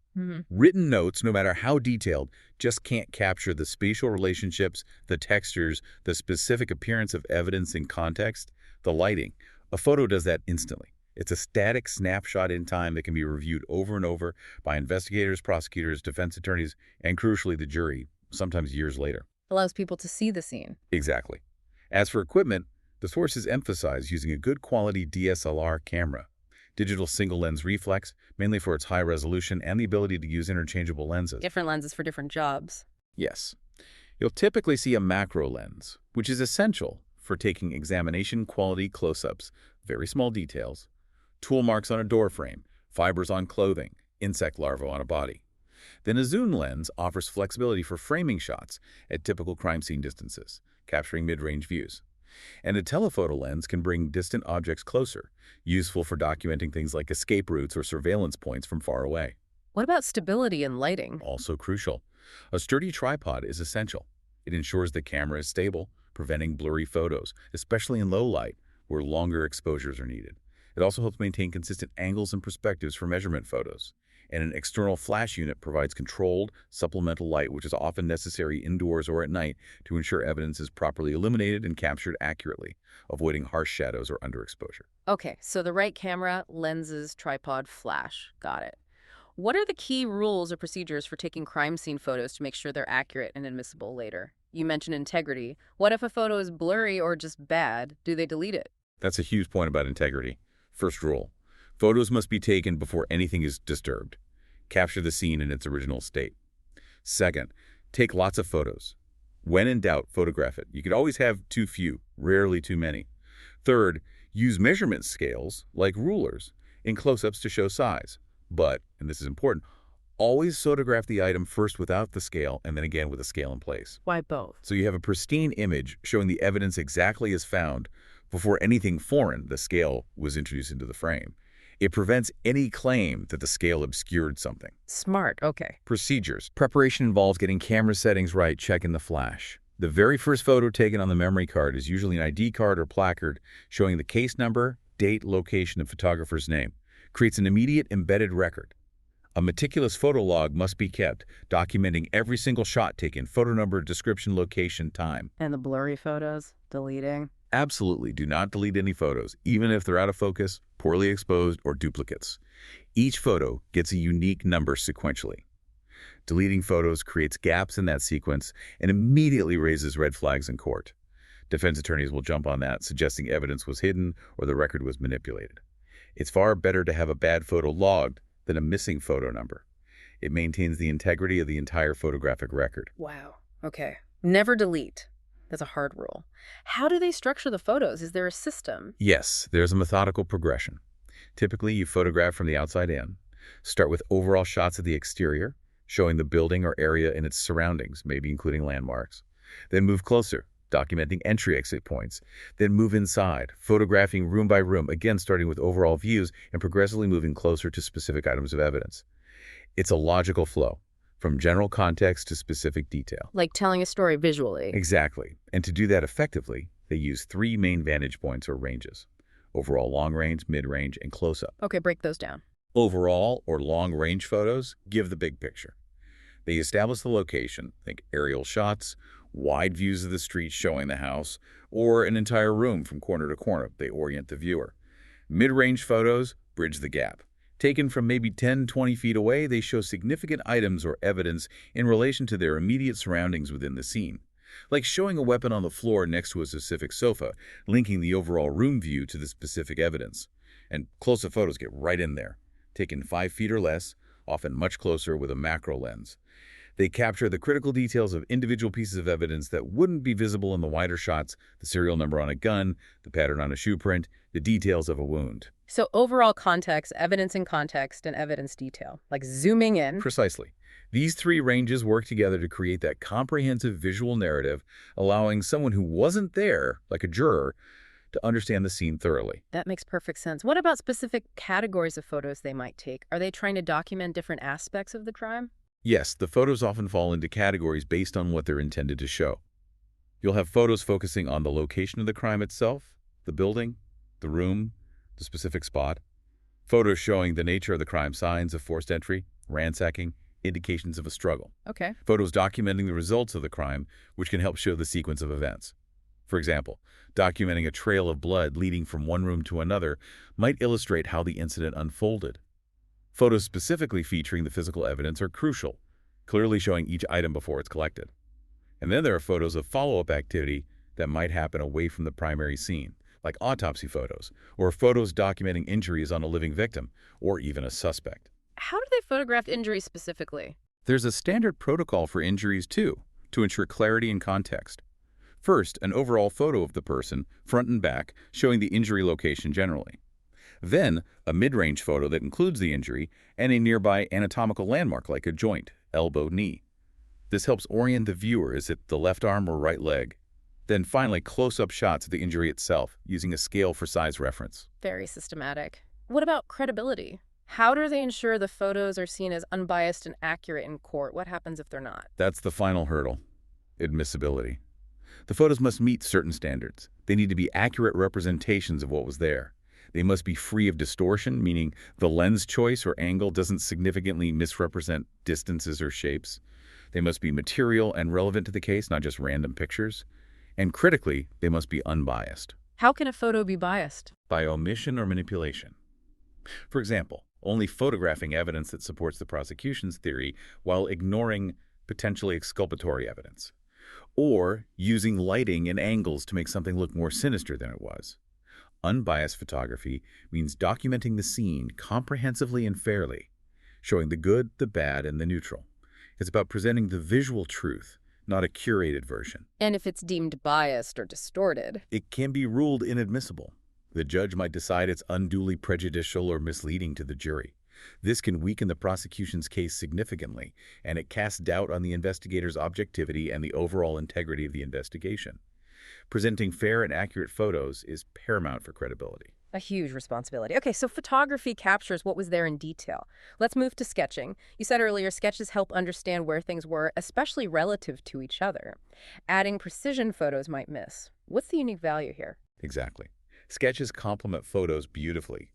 Written notes, no matter how detailed, just can't capture the spatial relationships, the textures, the specific appearance of evidence in context, the lighting. A photo does that instantly. It's a static snapshot in time that can be reviewed over and over by investigators, prosecutors, defense attorneys, and crucially the jury, sometimes years later. Allows people to see the scene. Exactly. As for equipment, the sources emphasize using a good quality DSLR camera. Digital single-lens reflex, mainly for its high resolution and the ability to use interchangeable lenses. Different lenses for different jobs. Yes. You'll typically see a macro lens, which is essential for taking examination quality close-ups, very small details, tool marks on a door frame, fibers on clothing, insect larvae on a body. Then a zoom lens offers flexibility for framing shots at typical crime scene distances, capturing mid-range views. And a telephoto lens can bring distant objects closer, useful for documenting things like escape routes or surveillance points from far away. What about stability and lighting? Also crucial. A sturdy tripod is essential. It ensures the camera is stable, preventing blurry photos, especially in low light, where longer exposures are needed. It also helps maintain consistent angles and perspectives for measurement photos. And an external flash unit provides controlled, supplemental light, which is often necessary indoors or at night to ensure evidence is properly illuminated and captured accurately, avoiding harsh shadows or underexposure. Okay, so the right camera, lenses, tripod, flash. Got it. What are the key rules or procedures for taking crime scene photos to make sure they're accurate and admissible later? You mentioned integrity. What if a photo is blurry or just bad? Do they delete it? That's a huge point about integrity. First rule. Photos must be taken before anything is disturbed. Capture the scene in its original state. Second, take lots of photos. When in doubt, photograph it. You could always have too few, rarely too many. Third, use measurement scales, like rulers, in close-ups to show size. But, and this is important, always photograph the item first without the scale and then again with a scale in place. Why both? So you have a pristine image showing the evidence exactly as found before anything foreign, the scale, was introduced into the frame. It prevents any claim that the scale obscured something. Smart, okay. Procedures. Preparation involves getting camera settings right, checking the flash. The very first photo taken on the memory card is usually an ID card or placard showing the case number, date, location, and photographer's name. Creates an immediate embedded record. A meticulous photo log must be kept, documenting every single shot taken, photo number, description, location, time. And the blurry photos? Deleting? Absolutely do not delete any photos, even if they're out of focus, poorly exposed, or duplicates. Each photo gets a unique number sequentially. Deleting photos creates gaps in that sequence and immediately raises red flags in court. Defense attorneys will jump on that, suggesting evidence was hidden or the record was manipulated. It's far better to have a bad photo logged than a missing photo number. It maintains the integrity of the entire photographic record. Wow. Okay. Never delete. That's a hard rule. How do they structure the photos? Is there a system? Yes, there's a methodical progression. Typically, you photograph from the outside in. Start with overall shots of the exterior, showing the building or area and its surroundings, maybe including landmarks. Then move closer, documenting entry-exit points. Then move inside, photographing room by room, again starting with overall views and progressively moving closer to specific items of evidence. It's a logical flow, from general context to specific detail. Like telling a story visually. Exactly. And to do that effectively, they use 3 main vantage points or ranges: overall long range, mid-range, and close-up. Okay, break those down. Overall or long-range photos give the big picture. They establish the location, think aerial shots, wide views of the street showing the house, or an entire room from corner to corner. They orient the viewer. Mid-range photos bridge the gap. Taken from maybe 10-20 feet away, they show significant items or evidence in relation to their immediate surroundings within the scene. Like showing a weapon on the floor next to a specific sofa, linking the overall room view to the specific evidence. And close-up photos get right in there. Taken 5 feet or less, often much closer with a macro lens. They capture the critical details of individual pieces of evidence that wouldn't be visible in the wider shots: the serial number on a gun, the pattern on a shoe print, the details of a wound. So overall context, evidence in context, and evidence detail, like zooming in. Precisely. These three ranges work together to create that comprehensive visual narrative, allowing someone who wasn't there, like a juror, to understand the scene thoroughly. That makes perfect sense. What about specific categories of photos they might take? Are they trying to document different aspects of the crime? Yes, the photos often fall into categories based on what they're intended to show. You'll have photos focusing on the location of the crime itself, the building, the room, the specific spot. Photos showing the nature of the crime: signs of forced entry, ransacking, indications of a struggle. Okay. Photos documenting the results of the crime, which can help show the sequence of events. For example, documenting a trail of blood leading from one room to another might illustrate how the incident unfolded. Photos specifically featuring the physical evidence are crucial, clearly showing each item before it's collected. And then there are photos of follow-up activity that might happen away from the primary scene, like autopsy photos, or photos documenting injuries on a living victim, or even a suspect. How do they photograph injuries specifically? There's a standard protocol for injuries, too, to ensure clarity and context. First, an overall photo of the person, front and back, showing the injury location generally. Then, a mid-range photo that includes the injury and a nearby anatomical landmark like a joint, elbow, knee. This helps orient the viewer: is it the left arm or right leg? Then finally, close-up shots of the injury itself, using a scale for size reference. Very systematic. What about credibility? How do they ensure the photos are seen as unbiased and accurate in court? What happens if they're not? That's the final hurdle: admissibility. The photos must meet certain standards. They need to be accurate representations of what was there. They must be free of distortion, meaning the lens choice or angle doesn't significantly misrepresent distances or shapes. They must be material and relevant to the case, not just random pictures. And critically, they must be unbiased. How can a photo be biased? By omission or manipulation. For example, only photographing evidence that supports the prosecution's theory while ignoring potentially exculpatory evidence. Or using lighting and angles to make something look more sinister than it was. Unbiased photography means documenting the scene comprehensively and fairly, showing the good, the bad, and the neutral. It's about presenting the visual truth, not a curated version. And if it's deemed biased or distorted? It can be ruled inadmissible. The judge might decide it's unduly prejudicial or misleading to the jury. This can weaken the prosecution's case significantly, and it casts doubt on the investigator's objectivity and the overall integrity of the investigation. Presenting fair and accurate photos is paramount for credibility. A huge responsibility. Okay, so photography captures what was there in detail. Let's move to sketching. You said earlier sketches help understand where things were, especially relative to each other. Adding precision photos might miss. What's the unique value here? Exactly. Sketches complement photos beautifully.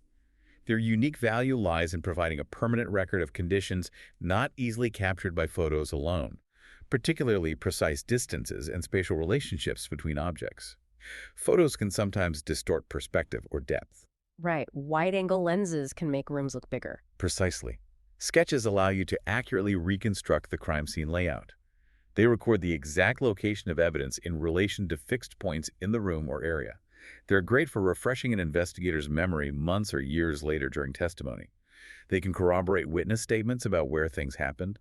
Their unique value lies in providing a permanent record of conditions not easily captured by photos alone, particularly precise distances and spatial relationships between objects. Photos can sometimes distort perspective or depth. Right. Wide-angle lenses can make rooms look bigger. Precisely. Sketches allow you to accurately reconstruct the crime scene layout. They record the exact location of evidence in relation to fixed points in the room or area. They're great for refreshing an investigator's memory months or years later during testimony. They can corroborate witness statements about where things happened.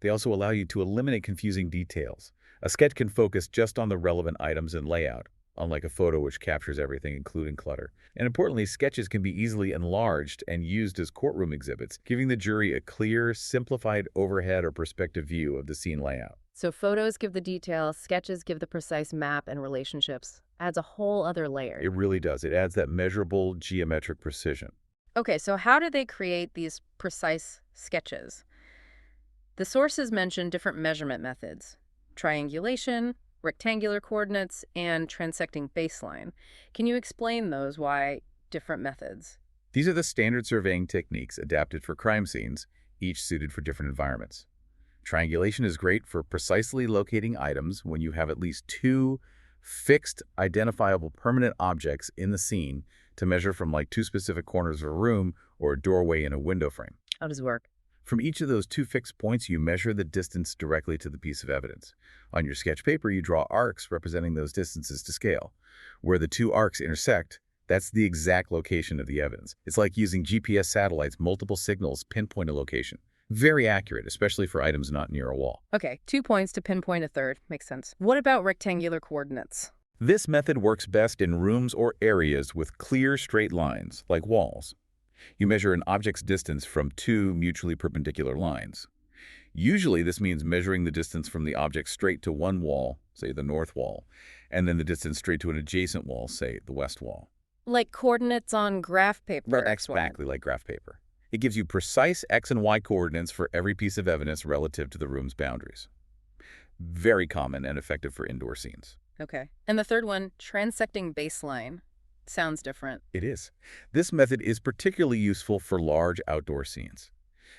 They also allow you to eliminate confusing details. A sketch can focus just on the relevant items and layout, unlike a photo which captures everything, including clutter. And importantly, sketches can be easily enlarged and used as courtroom exhibits, giving the jury a clear, simplified overhead or perspective view of the scene layout. So photos give the details, sketches give the precise map and relationships. Adds a whole other layer. It really does. It adds that measurable geometric precision. Okay, so how do they create these precise sketches? The sources mention different measurement methods: triangulation, rectangular coordinates, and transecting baseline. Can you explain those? Why different methods? These are the standard surveying techniques adapted for crime scenes, each suited for different environments. Triangulation is great for precisely locating items when you have at least two fixed, identifiable permanent objects in the scene to measure from, like, two specific corners of a room or a doorway in a window frame. How does it work? From each of those two fixed points, you measure the distance directly to the piece of evidence. On your sketch paper, you draw arcs representing those distances to scale. Where the two arcs intersect, that's the exact location of the evidence. It's like using GPS satellites. Multiple signals pinpoint a location. Very accurate, especially for items not near a wall. Okay, 2 points to pinpoint a third. Makes sense. What about rectangular coordinates? This method works best in rooms or areas with clear straight lines, like walls. You measure an object's distance from two mutually perpendicular lines. Usually this means measuring the distance from the object straight to one wall, say the north wall, and then the distance straight to an adjacent wall, say the west wall. Like coordinates on graph paper. Exactly like graph paper. It gives you precise X and Y coordinates for every piece of evidence relative to the room's boundaries. Very common and effective for indoor scenes. Okay. And the third one, transecting baseline. Sounds different. It is. This method is particularly useful for large outdoor scenes,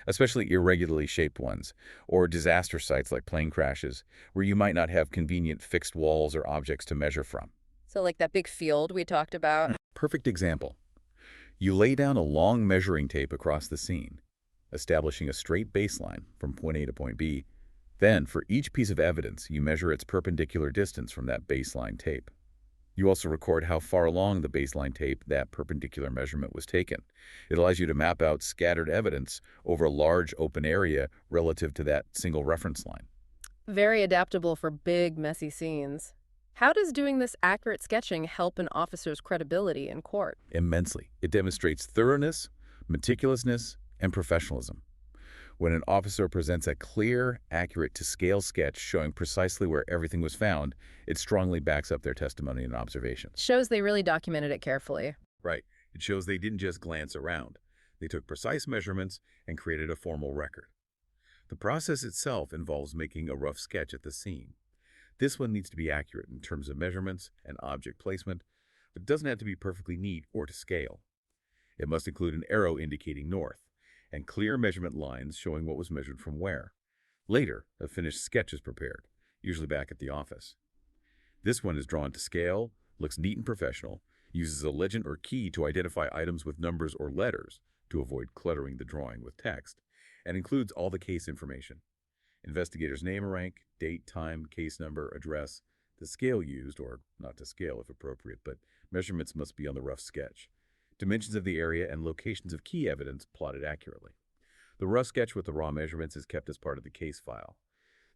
especially irregularly shaped ones, or disaster sites like plane crashes, where you might not have convenient fixed walls or objects to measure from. So like that big field we talked about. Perfect example. You lay down a long measuring tape across the scene, establishing a straight baseline from point A to point B. Then, for each piece of evidence, you measure its perpendicular distance from that baseline tape. You also record how far along the baseline tape that perpendicular measurement was taken. It allows you to map out scattered evidence over a large open area relative to that single reference line. Very adaptable for big, messy scenes. How does doing this accurate sketching help an officer's credibility in court? Immensely. It demonstrates thoroughness, meticulousness, and professionalism. When an officer presents a clear, accurate-to-scale sketch showing precisely where everything was found, it strongly backs up their testimony and observations. Shows they really documented it carefully. Right. It shows they didn't just glance around. They took precise measurements and created a formal record. The process itself involves making a rough sketch at the scene. This one needs to be accurate in terms of measurements and object placement, but it doesn't have to be perfectly neat or to scale. It must include an arrow indicating north, and clear measurement lines showing what was measured from where. Later, a finished sketch is prepared, usually back at the office. This one is drawn to scale, looks neat and professional, uses a legend or key to identify items with numbers or letters to avoid cluttering the drawing with text, and includes all the case information. Investigator's name and rank, date, time, case number, address, the scale used, or not to scale if appropriate, but measurements must be on the rough sketch. Dimensions of the area and locations of key evidence plotted accurately. The rough sketch with the raw measurements is kept as part of the case file.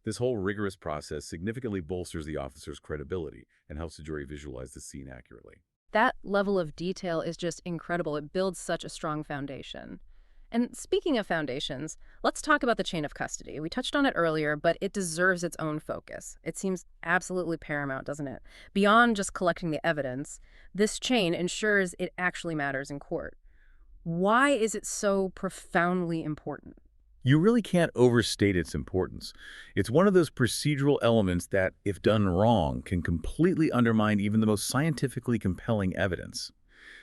This whole rigorous process significantly bolsters the officer's credibility and helps the jury visualize the scene accurately. That level of detail is just incredible. It builds such a strong foundation. And speaking of foundations, let's talk about the chain of custody. We touched on it earlier, but it deserves its own focus. It seems absolutely paramount, doesn't it? Beyond just collecting the evidence, this chain ensures it actually matters in court. Why is it so profoundly important? You really can't overstate its importance. It's one of those procedural elements that, if done wrong, can completely undermine even the most scientifically compelling evidence.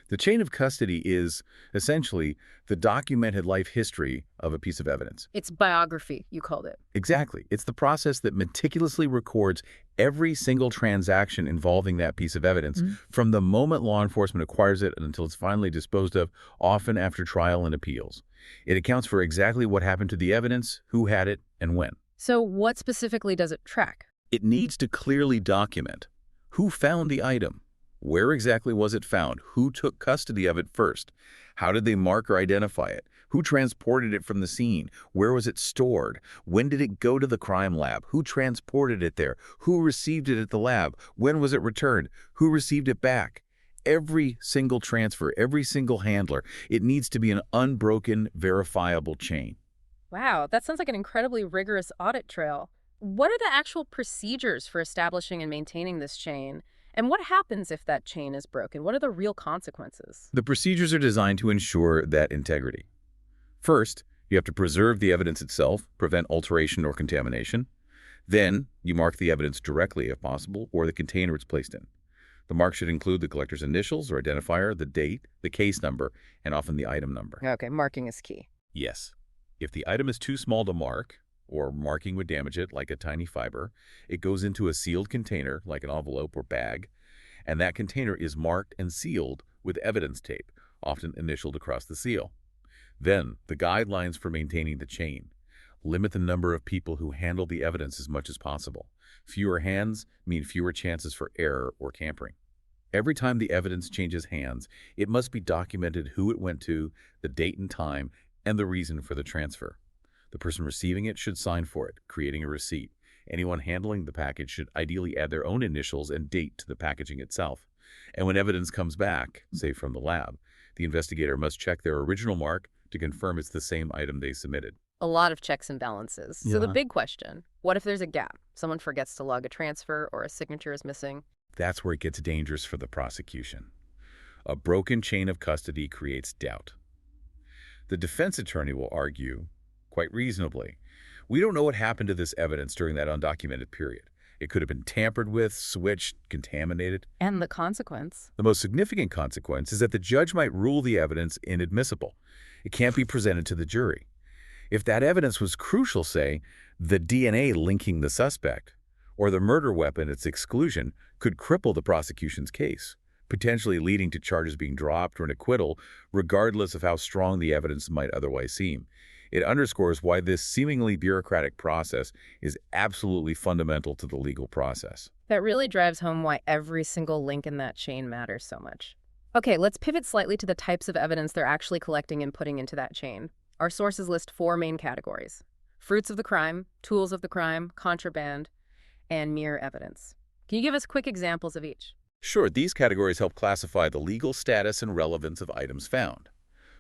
The chain of custody is, essentially, the documented life history of a piece of evidence. It's biography, you called it. Exactly. It's the process that meticulously records every single transaction involving that piece of evidence, from the moment law enforcement acquires it until it's finally disposed of, often after trial and appeals. It accounts for exactly what happened to the evidence, who had it, and when. So what specifically does it track? It needs to clearly document who found the item, where exactly was it found, who took custody of it first, how did they mark or identify it, who transported it from the scene, where was it stored, when did it go to the crime lab, who transported it there, who received it at the lab, when was it returned, who received it back. Every single transfer, every single handler, it needs to be an unbroken, verifiable chain. Wow, that sounds like an incredibly rigorous audit trail. What are the actual procedures for establishing and maintaining this chain? And what happens if that chain is broken? What are the real consequences? The procedures are designed to ensure that integrity. First, you have to preserve the evidence itself, prevent alteration or contamination. Then, you mark the evidence directly if possible, or the container it's placed in. The mark should include the collector's initials or identifier, the date, the case number, and often the item number. Okay, marking is key. Yes. If the item is too small to mark, or marking would damage it like a tiny fiber, it goes into a sealed container like an envelope or bag, and that container is marked and sealed with evidence tape, often initialed across the seal. Then, the guidelines for maintaining the chain. Limit the number of people who handle the evidence as much as possible. Fewer hands mean fewer chances for error or tampering. Every time the evidence changes hands, it must be documented who it went to, the date and time, and the reason for the transfer. The person receiving it should sign for it, creating a receipt. Anyone handling the package should ideally add their own initials and date to the packaging itself. And when evidence comes back, say from the lab, the investigator must check their original mark to confirm it's the same item they submitted. A lot of checks and balances. So the big question, what if there's a gap? Someone forgets to log a transfer or a signature is missing? That's where it gets dangerous for the prosecution. A broken chain of custody creates doubt. The defense attorney will argue, quite reasonably, we don't know what happened to this evidence during that undocumented period. It could have been tampered with, switched, contaminated. And the consequence? The most significant consequence is that the judge might rule the evidence inadmissible. It can't be presented to the jury. If that evidence was crucial, say, the DNA linking the suspect, or the murder weapon, its exclusion could cripple the prosecution's case, potentially leading to charges being dropped or an acquittal, regardless of how strong the evidence might otherwise seem. It underscores why this seemingly bureaucratic process is absolutely fundamental to the legal process. That really drives home why every single link in that chain matters so much. Okay, let's pivot slightly to the types of evidence they're actually collecting and putting into that chain. Our sources list 4 main categories: fruits of the crime, tools of the crime, contraband, and mere evidence. Can you give us quick examples of each? Sure, these categories help classify the legal status and relevance of items found.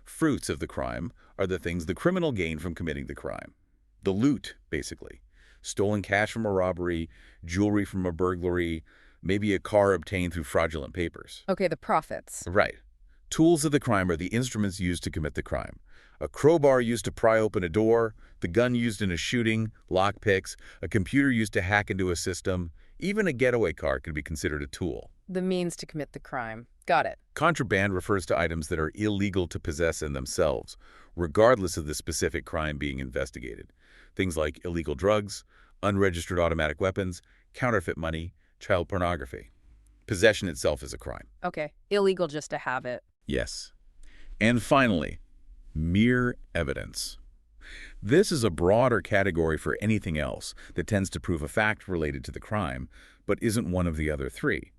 Fruits of the crime are the things the criminal gained from committing the crime. The loot, basically. Stolen cash from a robbery, jewelry from a burglary, maybe a car obtained through fraudulent papers. Okay, the profits. Right. Tools of the crime are the instruments used to commit the crime. A crowbar used to pry open a door, the gun used in a shooting, lockpicks, a computer used to hack into a system, even a getaway car could be considered a tool. The means to commit the crime. Got it. Contraband refers to items that are illegal to possess in themselves, regardless of the specific crime being investigated. Things like illegal drugs, unregistered automatic weapons, counterfeit money, child pornography. Possession itself is a crime. Okay, illegal just to have it. Yes. And finally, mere evidence. This is a broader category for anything else that tends to prove a fact related to the crime, but isn't one of the other 3.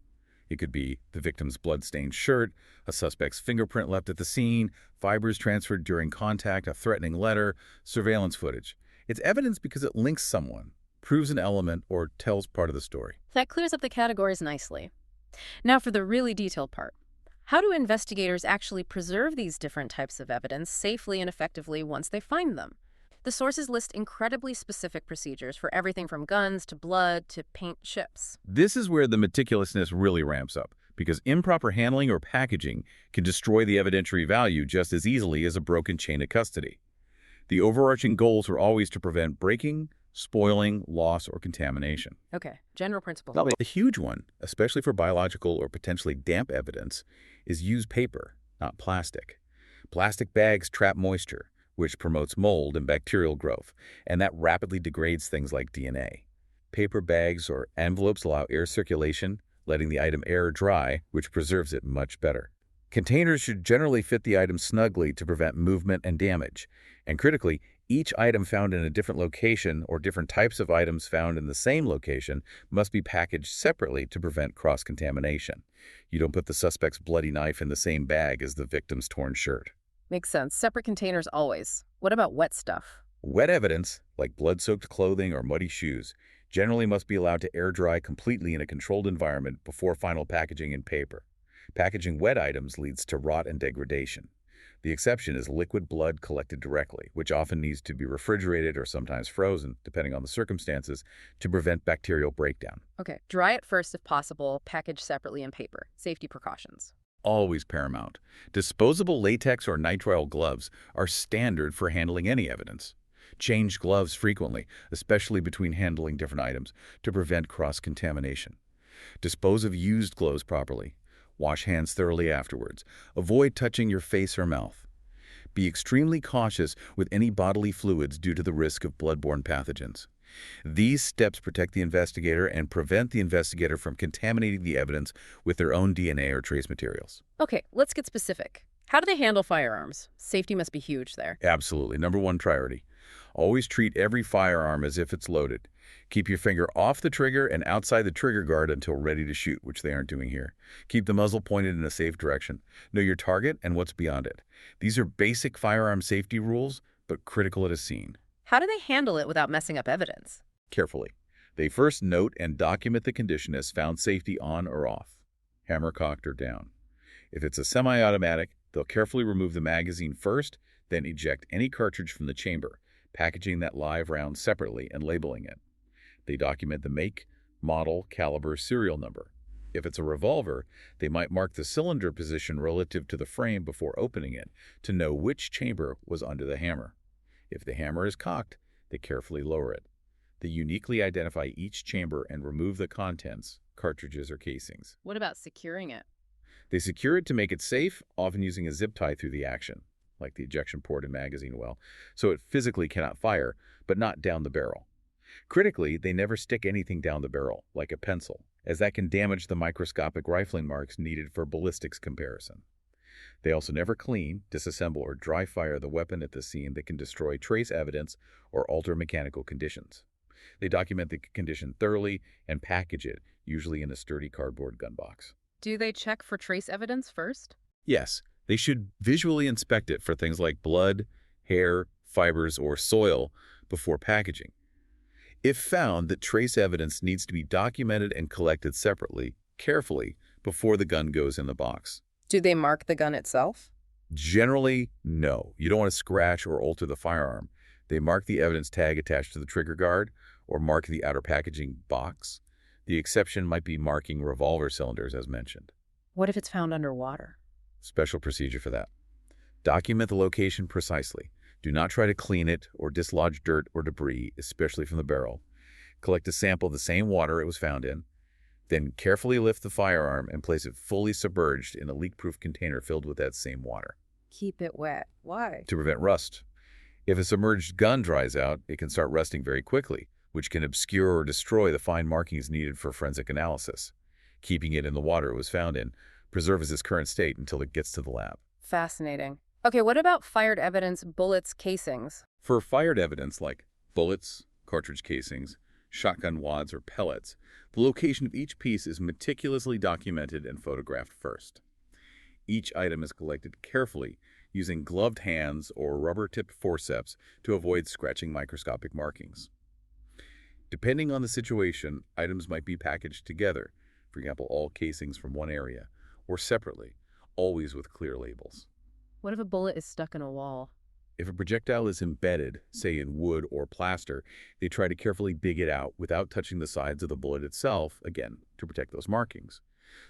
It could be the victim's blood-stained shirt, a suspect's fingerprint left at the scene, fibers transferred during contact, a threatening letter, surveillance footage. It's evidence because it links someone, proves an element, or tells part of the story. That clears up the categories nicely. Now for the really detailed part. How do investigators actually preserve these different types of evidence safely and effectively once they find them? The sources list incredibly specific procedures for everything from guns to blood to paint chips. This is where the meticulousness really ramps up, because improper handling or packaging can destroy the evidentiary value just as easily as a broken chain of custody. The overarching goals are always to prevent breaking, spoiling, loss, or contamination. Okay, general principle. A huge one, especially for biological or potentially damp evidence, is use paper, not plastic. Plastic bags trap moisture, which promotes mold and bacterial growth, and that rapidly degrades things like DNA. Paper bags or envelopes allow air circulation, letting the item air dry, which preserves it much better. Containers should generally fit the item snugly to prevent movement and damage. And critically, each item found in a different location or different types of items found in the same location must be packaged separately to prevent cross-contamination. You don't put the suspect's bloody knife in the same bag as the victim's torn shirt. Makes sense. Separate containers always. What about wet stuff? Wet evidence, like blood-soaked clothing or muddy shoes, generally must be allowed to air dry completely in a controlled environment before final packaging in paper. Packaging wet items leads to rot and degradation. The exception is liquid blood collected directly, which often needs to be refrigerated or sometimes frozen, depending on the circumstances, to prevent bacterial breakdown. Okay, dry it first if possible, package separately in paper. Safety precautions. Always paramount. Disposable latex or nitrile gloves are standard for handling any evidence. Change gloves frequently, especially between handling different items, to prevent cross-contamination. Dispose of used gloves properly. Wash hands thoroughly afterwards. Avoid touching your face or mouth. Be extremely cautious with any bodily fluids due to the risk of bloodborne pathogens. These steps protect the investigator and prevent the investigator from contaminating the evidence with their own DNA or trace materials. Okay, let's get specific. How do they handle firearms? Safety must be huge there. Absolutely. Number 1 priority. Always treat every firearm as if it's loaded. Keep your finger off the trigger and outside the trigger guard until ready to shoot, which they aren't doing here. Keep the muzzle pointed in a safe direction. Know your target and what's beyond it. These are basic firearm safety rules, but critical at a scene. How do they handle it without messing up evidence? Carefully. They first note and document the condition as found safety on or off, hammer cocked or down. If it's a semi-automatic, they'll carefully remove the magazine first, then eject any cartridge from the chamber, packaging that live round separately and labeling it. They document the make, model, caliber, serial number. If it's a revolver, they might mark the cylinder position relative to the frame before opening it to know which chamber was under the hammer. If the hammer is cocked, they carefully lower it. They uniquely identify each chamber and remove the contents, cartridges or casings. What about securing it? They secure it to make it safe, often using a zip tie through the action, like the ejection port and magazine well, so it physically cannot fire, but not down the barrel. Critically, they never stick anything down the barrel, like a pencil, as that can damage the microscopic rifling marks needed for ballistics comparison. They also never clean, disassemble, or dry fire the weapon at the scene that can destroy trace evidence or alter mechanical conditions. They document the condition thoroughly and package it, usually in a sturdy cardboard gun box. Do they check for trace evidence first? Yes, they should visually inspect it for things like blood, hair, fibers, or soil before packaging. If found that trace evidence needs to be documented and collected separately, carefully, before the gun goes in the box. Do they mark the gun itself? Generally, no. You don't want to scratch or alter the firearm. They mark the evidence tag attached to the trigger guard or mark the outer packaging box. The exception might be marking revolver cylinders, as mentioned. What if it's found underwater? Special procedure for that. Document the location precisely. Do not try to clean it or dislodge dirt or debris, especially from the barrel. Collect a sample of the same water it was found in. Then carefully lift the firearm and place it fully submerged in a leak-proof container filled with that same water. Keep it wet. Why? To prevent rust. If a submerged gun dries out, it can start rusting very quickly, which can obscure or destroy the fine markings needed for forensic analysis. Keeping it in the water it was found in preserves its current state until it gets to the lab. Fascinating. Okay, what about fired evidence, bullets, casings? For fired evidence like bullets, cartridge casings, shotgun wads, or pellets, the location of each piece is meticulously documented and photographed first. Each item is collected carefully using gloved hands or rubber-tipped forceps to avoid scratching microscopic markings. Depending on the situation, items might be packaged together, for example, all casings from one area, or separately, always with clear labels. What if a bullet is stuck in a wall? If a projectile is embedded, say in wood or plaster, they try to carefully dig it out without touching the sides of the bullet itself, again, to protect those markings.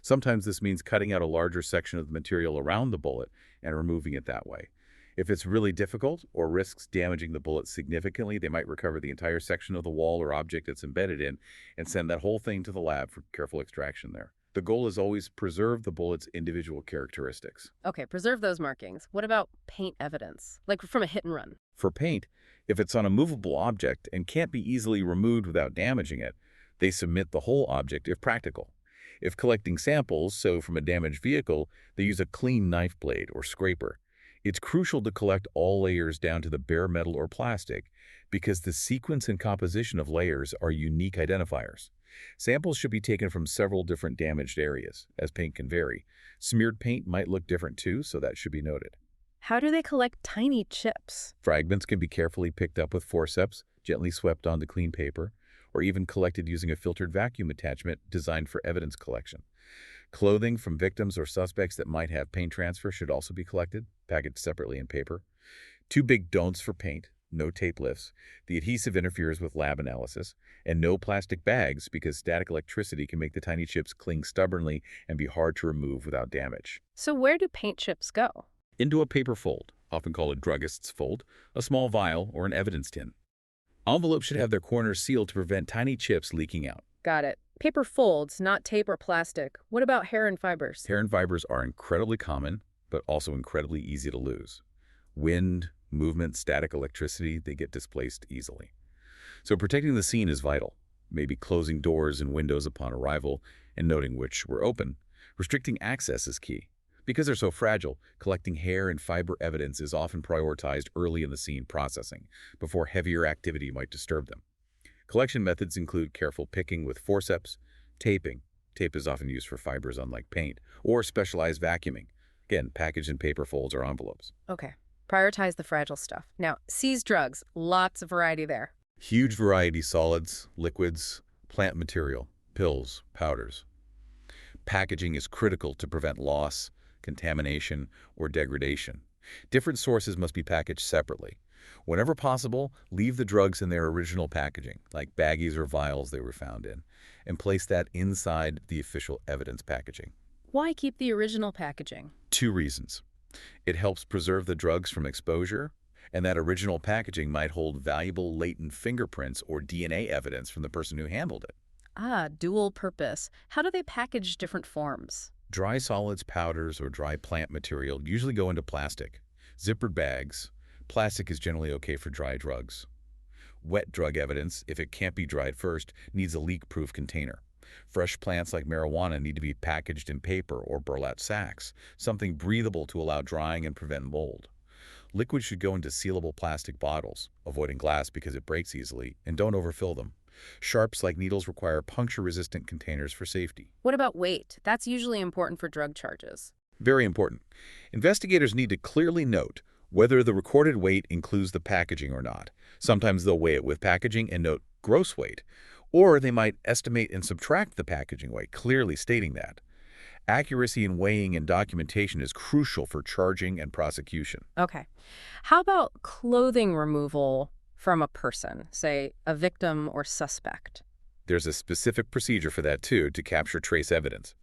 Sometimes this means cutting out a larger section of the material around the bullet and removing it that way. If it's really difficult or risks damaging the bullet significantly, they might recover the entire section of the wall or object it's embedded in and send that whole thing to the lab for careful extraction there. The goal is always preserve the bullet's individual characteristics. Okay, preserve those markings. What about paint evidence, like from a hit and run? For paint, if it's on a movable object and can't be easily removed without damaging it, they submit the whole object if practical. If collecting samples, so from a damaged vehicle, they use a clean knife blade or scraper. It's crucial to collect all layers down to the bare metal or plastic because the sequence and composition of layers are unique identifiers. Samples should be taken from several different damaged areas, as paint can vary. Smeared paint might look different too, so that should be noted. How do they collect tiny chips? Fragments can be carefully picked up with forceps, gently swept onto clean paper, or even collected using a filtered vacuum attachment designed for evidence collection. Clothing from victims or suspects that might have paint transfer should also be collected, packaged separately in paper. Two big don'ts for paint: no tape lifts, the adhesive interferes with lab analysis, and no plastic bags because static electricity can make the tiny chips cling stubbornly and be hard to remove without damage. So where do paint chips go? Into a paper fold, often called a druggist's fold, a small vial, or an evidence tin. Envelopes should have their corners sealed to prevent tiny chips leaking out. Got it. Paper folds, not tape or plastic. What about hair and fibers? Hair and fibers are incredibly common, but also incredibly easy to lose. Wind, movement, static electricity, they get displaced easily. So protecting the scene is vital. Maybe closing doors and windows upon arrival and noting which were open. Restricting access is key. Because they're so fragile, collecting hair and fiber evidence is often prioritized early in the scene processing, before heavier activity might disturb them. Collection methods include careful picking with forceps, taping. Tape is often used for fibers unlike paint, or specialized vacuuming. Again, packaged in paper folds or envelopes. Okay. Prioritize the fragile stuff. Now, seize drugs. Lots of variety there. Huge variety: solids, liquids, plant material, pills, powders. Packaging is critical to prevent loss, contamination, or degradation. Different sources must be packaged separately. Whenever possible, leave the drugs in their original packaging, like baggies or vials they were found in, and place that inside the official evidence packaging. Why keep the original packaging? 2 reasons. It helps preserve the drugs from exposure, and that original packaging might hold valuable latent fingerprints or DNA evidence from the person who handled it. Ah, dual purpose. How do they package different forms? Dry solids, powders, or dry plant material usually go into plastic. Zippered bags. Plastic is generally okay for dry drugs. Wet drug evidence, if it can't be dried first, needs a leak-proof container. Fresh plants like marijuana need to be packaged in paper or burlap sacks, something breathable to allow drying and prevent mold. Liquids should go into sealable plastic bottles, avoiding glass because it breaks easily, and don't overfill them. Sharps like needles require puncture-resistant containers for safety. What about weight? That's usually important for drug charges. Very important. Investigators need to clearly note whether the recorded weight includes the packaging or not. Sometimes they'll weigh it with packaging and note gross weight, or they might estimate and subtract the packaging weight, clearly stating that. Accuracy in weighing and documentation is crucial for charging and prosecution. Okay. How about clothing removal from a person, say a victim or suspect? There's a specific procedure for that too, to capture trace evidence.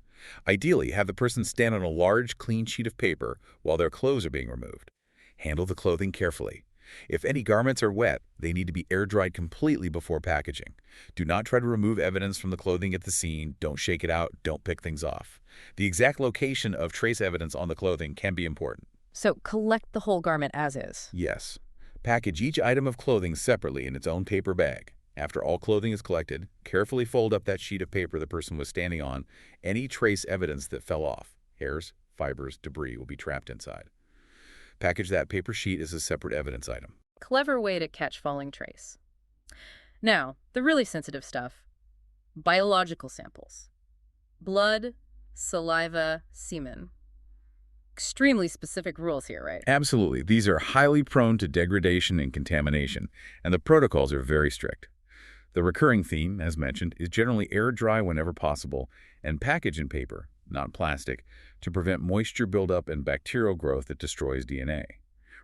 Ideally, have the person stand on a large, clean sheet of paper while their clothes are being removed. Handle the clothing carefully. If any garments are wet, they need to be air-dried completely before packaging. Do not try to remove evidence from the clothing at the scene. Don't shake it out. Don't pick things off. The exact location of trace evidence on the clothing can be important. So collect the whole garment as is. Yes. Package each item of clothing separately in its own paper bag. After all clothing is collected, carefully fold up that sheet of paper the person was standing on. Any trace evidence that fell off, hairs, fibers, debris, will be trapped inside. Package that paper sheet as a separate evidence item. Clever way to catch falling trace. Now, the really sensitive stuff. Biological samples. Blood, saliva, semen. Extremely specific rules here, right? Absolutely. These are highly prone to degradation and contamination, and the protocols are very strict. The recurring theme, as mentioned, is generally air dry whenever possible and package in paper, not plastic, to prevent moisture buildup and bacterial growth that destroys DNA.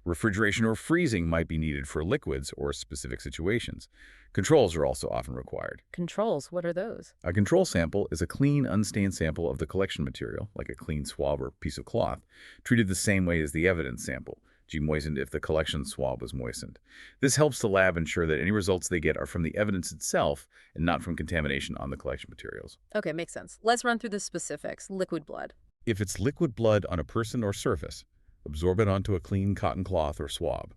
Refrigeration or freezing might be needed for liquids or specific situations. Controls are also often required. Controls, what are those? A control sample is a clean, unstained sample of the collection material, like a clean swab or piece of cloth, treated the same way as the evidence sample, demoistened if the collection swab was moistened. This helps the lab ensure that any results they get are from the evidence itself and not from contamination on the collection materials. Okay, makes sense. Let's run through the specifics. Liquid blood. If it's liquid blood on a person or surface, absorb it onto a clean cotton cloth or swab.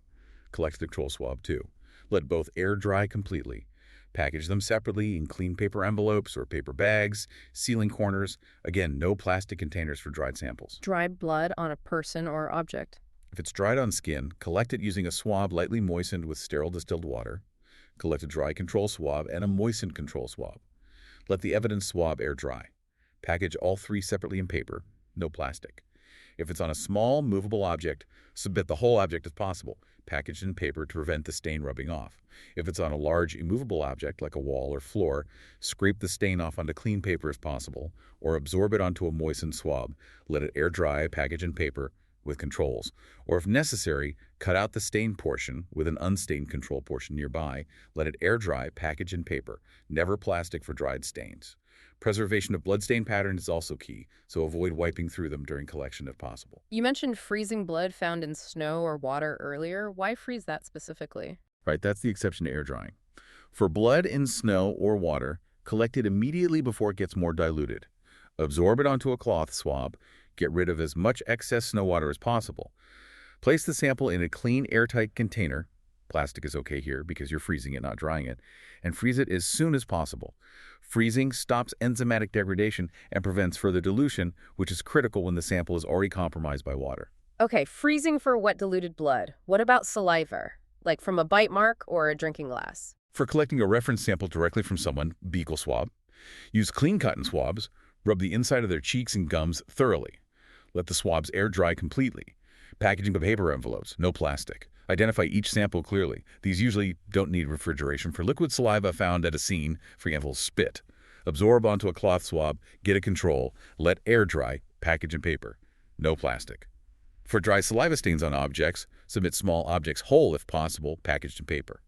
Collect the control swab too. Let both air dry completely. Package them separately in clean paper envelopes or paper bags, sealing corners. Again, no plastic containers for dried samples. Dried blood on a person or object. If it's dried on skin, collect it using a swab lightly moistened with sterile distilled water. Collect a dry control swab and a moistened control swab. Let the evidence swab air dry. Package all 3 separately in paper, no plastic. If it's on a small, movable object, submit the whole object as possible, packaged in paper to prevent the stain rubbing off. If it's on a large, immovable object like a wall or floor, scrape the stain off onto clean paper as possible, or absorb it onto a moistened swab. Let it air dry, package in paper with controls. Or if necessary, cut out the stained portion with an unstained control portion nearby. Let it air dry, package in paper, never plastic for dried stains. Preservation of bloodstain patterns is also key, so avoid wiping through them during collection if possible. You mentioned freezing blood found in snow or water earlier. Why freeze that specifically? Right, that's the exception to air drying. For blood in snow or water, collect it immediately before it gets more diluted. Absorb it onto a cloth swab. Get rid of as much excess snow water as possible. Place the sample in a clean, airtight container. Plastic is okay here because you're freezing it, not drying it. And freeze it as soon as possible. Freezing stops enzymatic degradation and prevents further dilution, which is critical when the sample is already compromised by water. Okay, freezing for wet diluted blood. What about saliva? Like from a bite mark or a drinking glass? For collecting a reference sample directly from someone, buccal swab. Use clean cotton swabs. Rub the inside of their cheeks and gums thoroughly. Let the swabs air dry completely. Packaging of paper envelopes, no plastic. Identify each sample clearly. These usually don't need refrigeration. For liquid saliva found at a scene, for example, spit. Absorb onto a cloth swab, get a control, let air dry, package in paper. No plastic. For dry saliva stains on objects, submit small objects whole if possible, packaged in paper.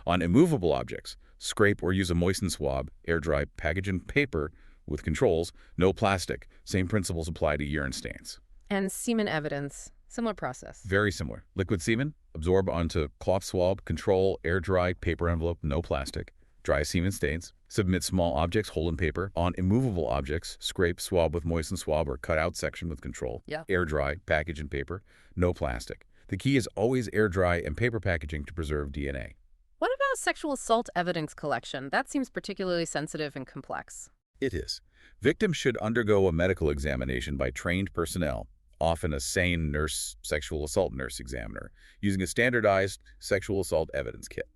On immovable objects, scrape or use a moistened swab, air dry, package in paper with controls, no plastic. Same principles apply to urine stains. And semen evidence, similar process. Very similar. Liquid semen, absorb onto cloth swab, control, air dry, paper envelope, no plastic. Dry semen stains, submit small objects whole in paper. On immovable objects, scrape, swab with moistened swab or cut out section with control. Yeah. Air dry, package in paper, no plastic. The key is always air dry and paper packaging to preserve DNA. What about sexual assault evidence collection? That seems particularly sensitive and complex. It is. Victims should undergo a medical examination by trained personnel, often a sane nurse, sexual assault nurse examiner, using a standardized sexual assault evidence kit,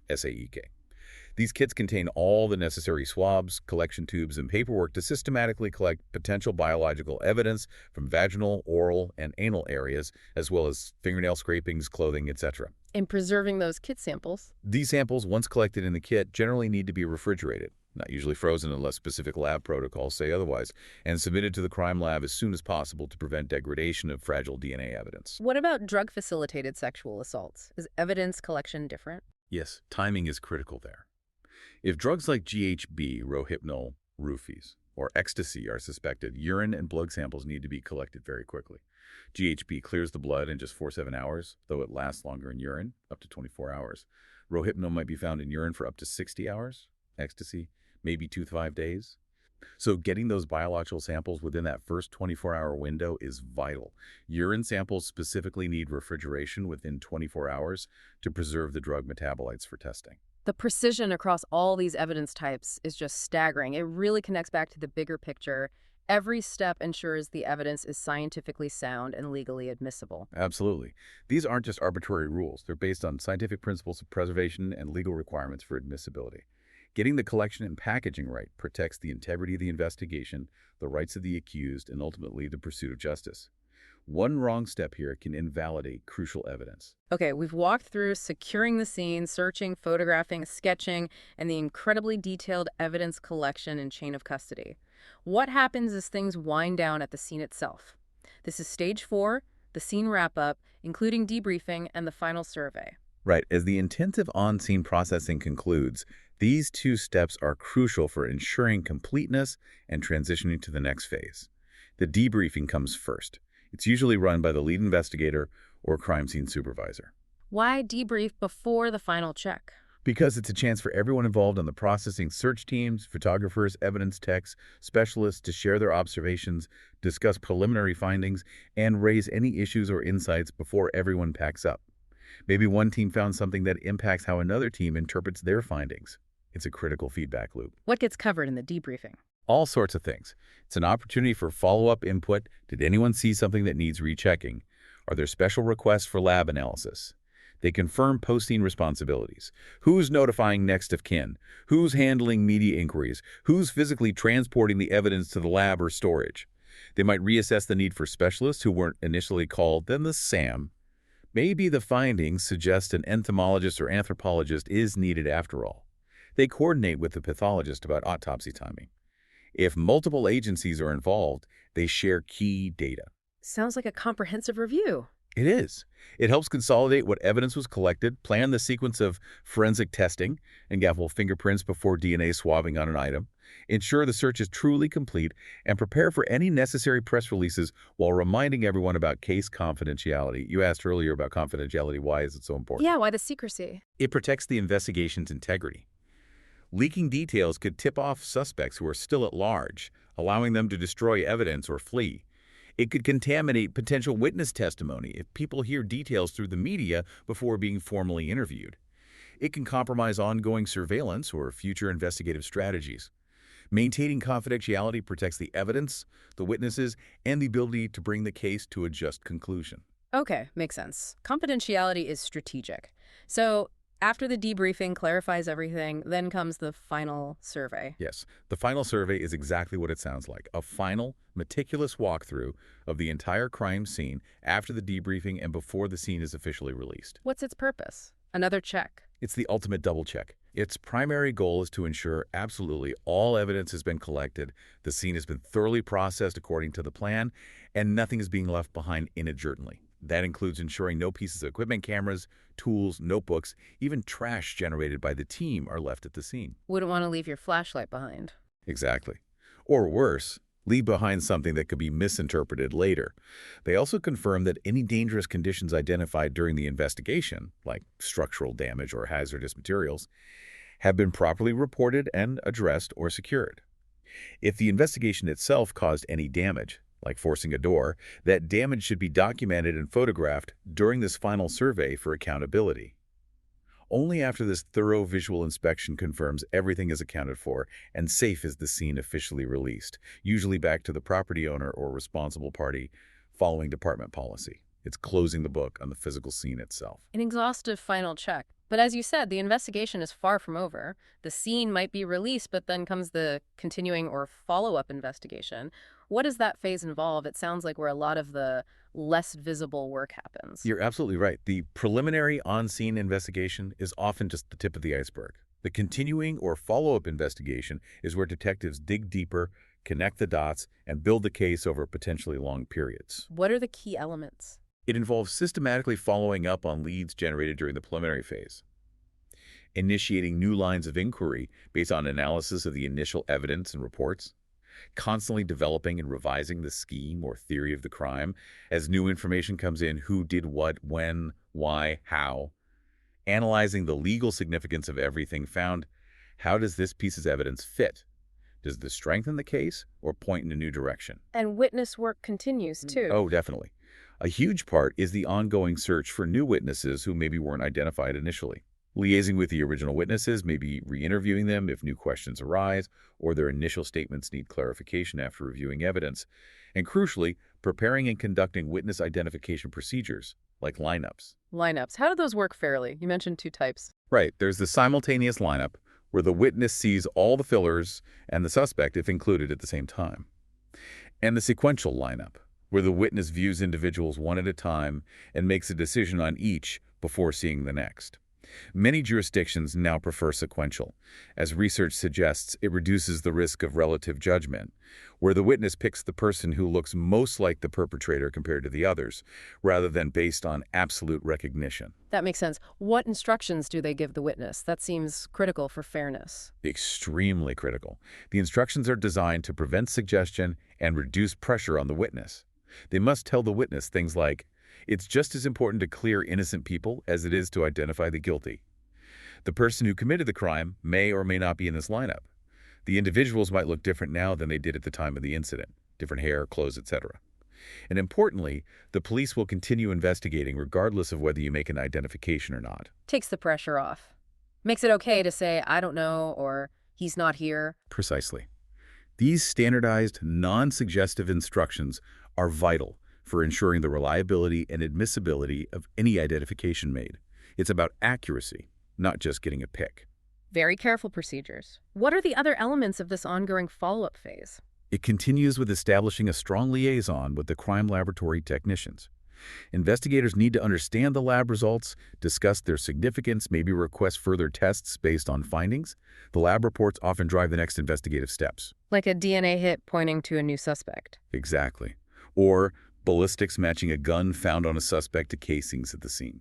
SAEK. These kits contain all the necessary swabs, collection tubes, and paperwork to systematically collect potential biological evidence from vaginal, oral, and anal areas, as well as fingernail scrapings, clothing, etc. In preserving those kit samples. These samples, once collected in the kit, generally need to be refrigerated, not usually frozen unless specific lab protocols say otherwise, and submitted to the crime lab as soon as possible to prevent degradation of fragile DNA evidence. What about drug-facilitated sexual assaults? Is evidence collection different? Yes, timing is critical there. If drugs like GHB, Rohypnol, roofies, or ecstasy are suspected, urine and blood samples need to be collected very quickly. GHB clears the blood in just 4-7 hours, though it lasts longer in urine, up to 24 hours. Rohypnol might be found in urine for up to 60 hours. Ecstasy, maybe 2 to 5 days. So getting those biological samples within that first 24-hour window is vital. Urine samples specifically need refrigeration within 24 hours to preserve the drug metabolites for testing. The precision across all these evidence types is just staggering. It really connects back to the bigger picture. Every step ensures the evidence is scientifically sound and legally admissible. Absolutely. These aren't just arbitrary rules. They're based on scientific principles of preservation and legal requirements for admissibility. Getting the collection and packaging right protects the integrity of the investigation, the rights of the accused, and ultimately the pursuit of justice. One wrong step here can invalidate crucial evidence. Okay, we've walked through securing the scene, searching, photographing, sketching, and the incredibly detailed evidence collection and chain of custody. What happens as things wind down at the scene itself? This is stage 4, the scene wrap-up, including debriefing and the final survey. Right. As the intensive on-scene processing concludes, these 2 steps are crucial for ensuring completeness and transitioning to the next phase. The debriefing comes first. It's usually run by the lead investigator or crime scene supervisor. Why debrief before the final check? Because it's a chance for everyone involved on the processing search teams, photographers, evidence techs, specialists to share their observations, discuss preliminary findings, and raise any issues or insights before everyone packs up. Maybe one team found something that impacts how another team interprets their findings. It's a critical feedback loop. What gets covered in the debriefing? All sorts of things. It's an opportunity for follow-up input. Did anyone see something that needs rechecking? Are there special requests for lab analysis? They confirm posting responsibilities. Who's notifying next of kin? Who's handling media inquiries? Who's physically transporting the evidence to the lab or storage? They might reassess the need for specialists who weren't initially called, then the SAM. Maybe the findings suggest an entomologist or anthropologist is needed after all. They coordinate with the pathologist about autopsy timing. If multiple agencies are involved, they share key data. Sounds like a comprehensive review. It is. It helps consolidate what evidence was collected, plan the sequence of forensic testing, and gavel fingerprints before DNA swabbing on an item, ensure the search is truly complete, and prepare for any necessary press releases while reminding everyone about case confidentiality. You asked earlier about confidentiality. Why is it so important? Yeah, why the secrecy? It protects the investigation's integrity. Leaking details could tip off suspects who are still at large, allowing them to destroy evidence or flee. It could contaminate potential witness testimony if people hear details through the media before being formally interviewed. It can compromise ongoing surveillance or future investigative strategies. Maintaining confidentiality protects the evidence, the witnesses, and the ability to bring the case to a just conclusion. Okay, makes sense. Confidentiality is strategic. So After the debriefing clarifies everything, then comes the final survey. Yes, the final survey is exactly what it sounds like, a final, meticulous walkthrough of the entire crime scene after the debriefing and before the scene is officially released. What's its purpose? Another check. It's the ultimate double check. Its primary goal is to ensure absolutely all evidence has been collected, the scene has been thoroughly processed according to the plan, and nothing is being left behind inadvertently. That includes ensuring no pieces of equipment, cameras, tools, notebooks, even trash generated by the team are left at the scene. Wouldn't want to leave your flashlight behind. Exactly. Or worse, leave behind something that could be misinterpreted later. They also confirm that any dangerous conditions identified during the investigation, like structural damage or hazardous materials, have been properly reported and addressed or secured. If the investigation itself caused any damage, like forcing a door, that damage should be documented and photographed during this final survey for accountability. Only after this thorough visual inspection confirms everything is accounted for and safe is the scene officially released, usually back to the property owner or responsible party following department policy. It's closing the book on the physical scene itself. An exhaustive final check. But as you said, the investigation is far from over. The scene might be released, but then comes the continuing or follow-up investigation. What does that phase involve? It sounds like where a lot of the less visible work happens. You're absolutely right. The preliminary on-scene investigation is often just the tip of the iceberg. The continuing or follow-up investigation is where detectives dig deeper, connect the dots, and build the case over potentially long periods. What are the key elements? It involves systematically following up on leads generated during the preliminary phase, initiating new lines of inquiry based on analysis of the initial evidence and reports, constantly developing and revising the scheme or theory of the crime as new information comes in: who did what, when, why, how, analyzing the legal significance of everything found. How does this piece of evidence fit? Does this strengthen the case or point in a new direction? And witness work continues, too. Oh, definitely. A huge part is the ongoing search for new witnesses who maybe weren't identified initially. Liaising with the original witnesses, maybe re-interviewing them if new questions arise or their initial statements need clarification after reviewing evidence. And crucially, preparing and conducting witness identification procedures, like lineups. Lineups. How do those work fairly? You mentioned two types. Right. There's the simultaneous lineup, where the witness sees all the fillers and the suspect if included at the same time. And the sequential lineup, where the witness views individuals one at a time and makes a decision on each before seeing the next. Many jurisdictions now prefer sequential. As research suggests, it reduces the risk of relative judgment, where the witness picks the person who looks most like the perpetrator compared to the others, rather than based on absolute recognition. That makes sense. What instructions do they give the witness? That seems critical for fairness. Extremely critical. The instructions are designed to prevent suggestion and reduce pressure on the witness. They must tell the witness things like, it's just as important to clear innocent people as it is to identify the guilty. The person who committed the crime may or may not be in this lineup. The individuals might look different now than they did at the time of the incident, different hair, clothes, etc. And importantly, the police will continue investigating regardless of whether you make an identification or not. Takes the pressure off. Makes it okay to say, I don't know, or he's not here. Precisely. These standardized, non-suggestive instructions are vital for ensuring the reliability and admissibility of any identification made. It's about accuracy, not just getting a pick. Very careful procedures. What are the other elements of this ongoing follow-up phase? It continues with establishing a strong liaison with the crime laboratory technicians. Investigators need to understand the lab results, discuss their significance, maybe request further tests based on findings. The lab reports often drive the next investigative steps. Like a DNA hit pointing to a new suspect. Exactly. Or ballistics matching a gun found on a suspect to casings at the scene.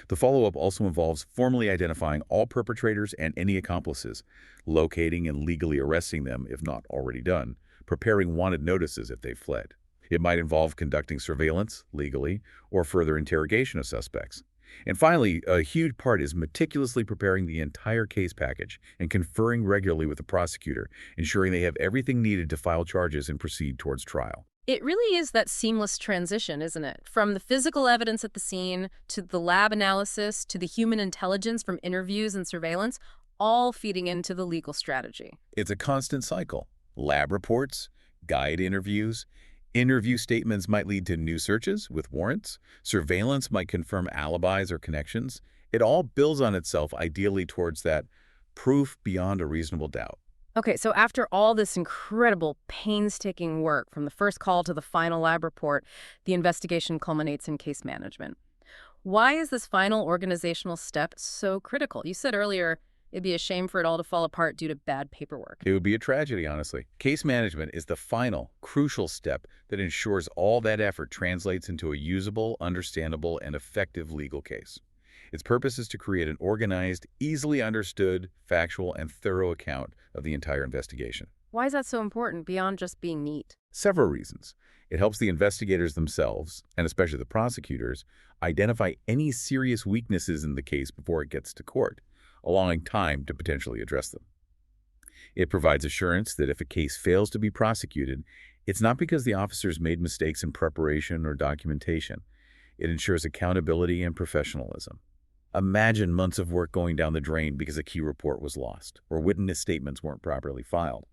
The follow-up also involves formally identifying all perpetrators and any accomplices, locating and legally arresting them if not already done, preparing wanted notices if they've fled. It might involve conducting surveillance, legally, or further interrogation of suspects. And finally, a huge part is meticulously preparing the entire case package and conferring regularly with the prosecutor, ensuring they have everything needed to file charges and proceed towards trial. It really is that seamless transition, isn't it? From the physical evidence at the scene, to the lab analysis, to the human intelligence from interviews and surveillance, all feeding into the legal strategy. It's a constant cycle. Lab reports, guide interviews, Interview statements might lead to new searches with warrants. Surveillance might confirm alibis or connections. It all builds on itself, ideally towards that proof beyond a reasonable doubt. Okay, so after all this incredible, painstaking work, from the first call to the final lab report, the investigation culminates in case management. Why is this final organizational step so critical? You said earlier it'd be a shame for it all to fall apart due to bad paperwork. It would be a tragedy, honestly. Case management is the final, crucial step that ensures all that effort translates into a usable, understandable, and effective legal case. Its purpose is to create an organized, easily understood, factual, and thorough account of the entire investigation. Why is that so important beyond just being neat? Several reasons. It helps the investigators themselves, and especially the prosecutors, identify any serious weaknesses in the case before it gets to court, allowing time to potentially address them. It provides assurance that if a case fails to be prosecuted, it's not because the officers made mistakes in preparation or documentation. It ensures accountability and professionalism. Imagine months of work going down the drain because a key report was lost or witness statements weren't properly filed.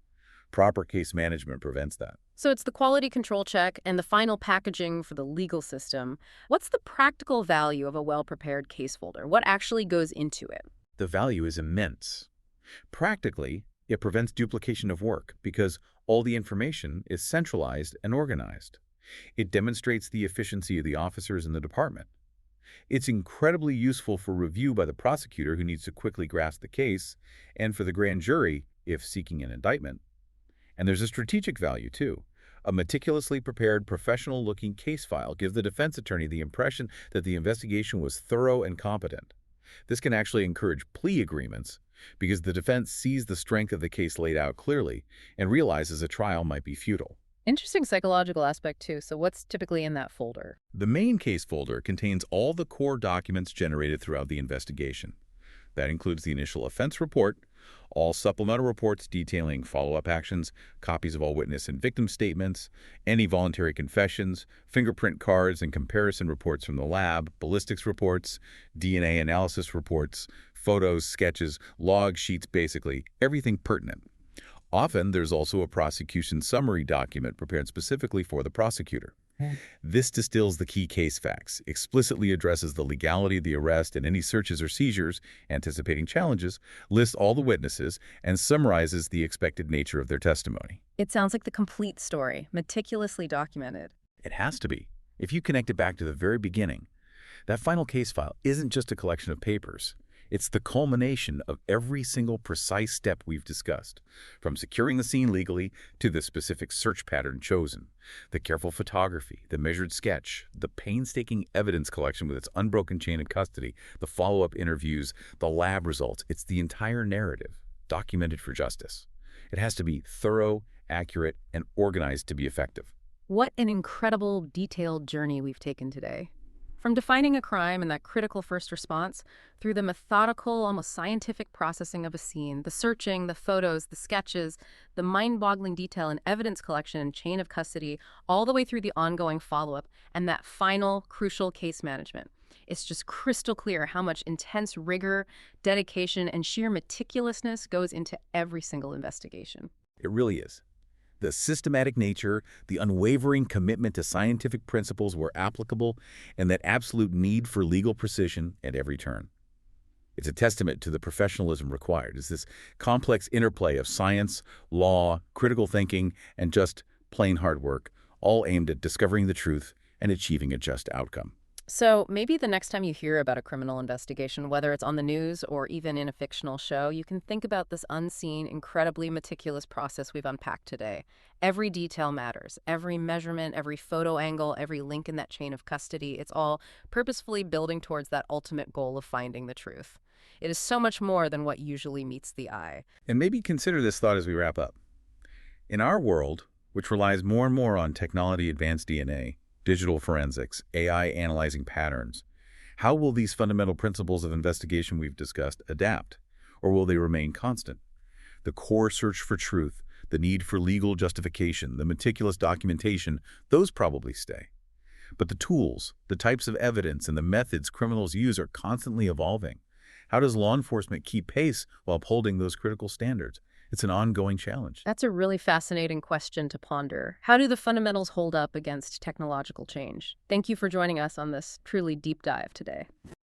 Proper case management prevents that. So it's the quality control check and the final packaging for the legal system. What's the practical value of a well-prepared case folder? What actually goes into it? The value is immense. Practically, it prevents duplication of work because all the information is centralized and organized. It demonstrates the efficiency of the officers in the department. It's incredibly useful for review by the prosecutor who needs to quickly grasp the case, and for the grand jury if seeking an indictment. And there's a strategic value, too. A meticulously prepared, professional-looking case file gives the defense attorney the impression that the investigation was thorough and competent. This can actually encourage plea agreements because the defense sees the strength of the case laid out clearly and realizes a trial might be futile. Interesting psychological aspect, too. So what's typically in that folder? The main case folder contains all the core documents generated throughout the investigation. That includes the initial offense report, all supplemental reports detailing follow-up actions, copies of all witness and victim statements, any voluntary confessions, fingerprint cards and comparison reports from the lab, ballistics reports, DNA analysis reports, photos, sketches, log sheets, basically everything pertinent. Often, there's also a prosecution summary document prepared specifically for the prosecutor. This distills the key case facts, explicitly addresses the legality of the arrest and any searches or seizures, anticipating challenges, lists all the witnesses, and summarizes the expected nature of their testimony. It sounds like the complete story, meticulously documented. It has to be. If you connect it back to the very beginning, that final case file isn't just a collection of papers. It's the culmination of every single precise step we've discussed, from securing the scene legally to the specific search pattern chosen, the careful photography, the measured sketch, the painstaking evidence collection with its unbroken chain of custody, the follow-up interviews, the lab results. It's the entire narrative, documented for justice. It has to be thorough, accurate, and organized to be effective. What an incredible, detailed journey we've taken today. From defining a crime and that critical first response, through the methodical, almost scientific processing of a scene, the searching, the photos, the sketches, the mind-boggling detail and evidence collection and chain of custody, all the way through the ongoing follow-up, and that final, crucial case management. It's just crystal clear how much intense rigor, dedication, and sheer meticulousness goes into every single investigation. It really is. The systematic nature, the unwavering commitment to scientific principles where applicable, and that absolute need for legal precision at every turn. It's a testament to the professionalism required. It's this complex interplay of science, law, critical thinking, and just plain hard work, all aimed at discovering the truth and achieving a just outcome. So maybe the next time you hear about a criminal investigation, whether it's on the news or even in a fictional show, you can think about this unseen, incredibly meticulous process we've unpacked today. Every detail matters. Every measurement, every photo angle, every link in that chain of custody, it's all purposefully building towards that ultimate goal of finding the truth. It is so much more than what usually meets the eye. And maybe consider this thought as we wrap up. In our world, which relies more and more on technology-advanced DNA, digital forensics, AI analyzing patterns, how will these fundamental principles of investigation we've discussed adapt? Or will they remain constant? The core search for truth, the need for legal justification, the meticulous documentation, those probably stay. But the tools, the types of evidence, and the methods criminals use are constantly evolving. How does law enforcement keep pace while upholding those critical standards? It's an ongoing challenge. That's a really fascinating question to ponder. How do the fundamentals hold up against technological change? Thank you for joining us on this truly deep dive today.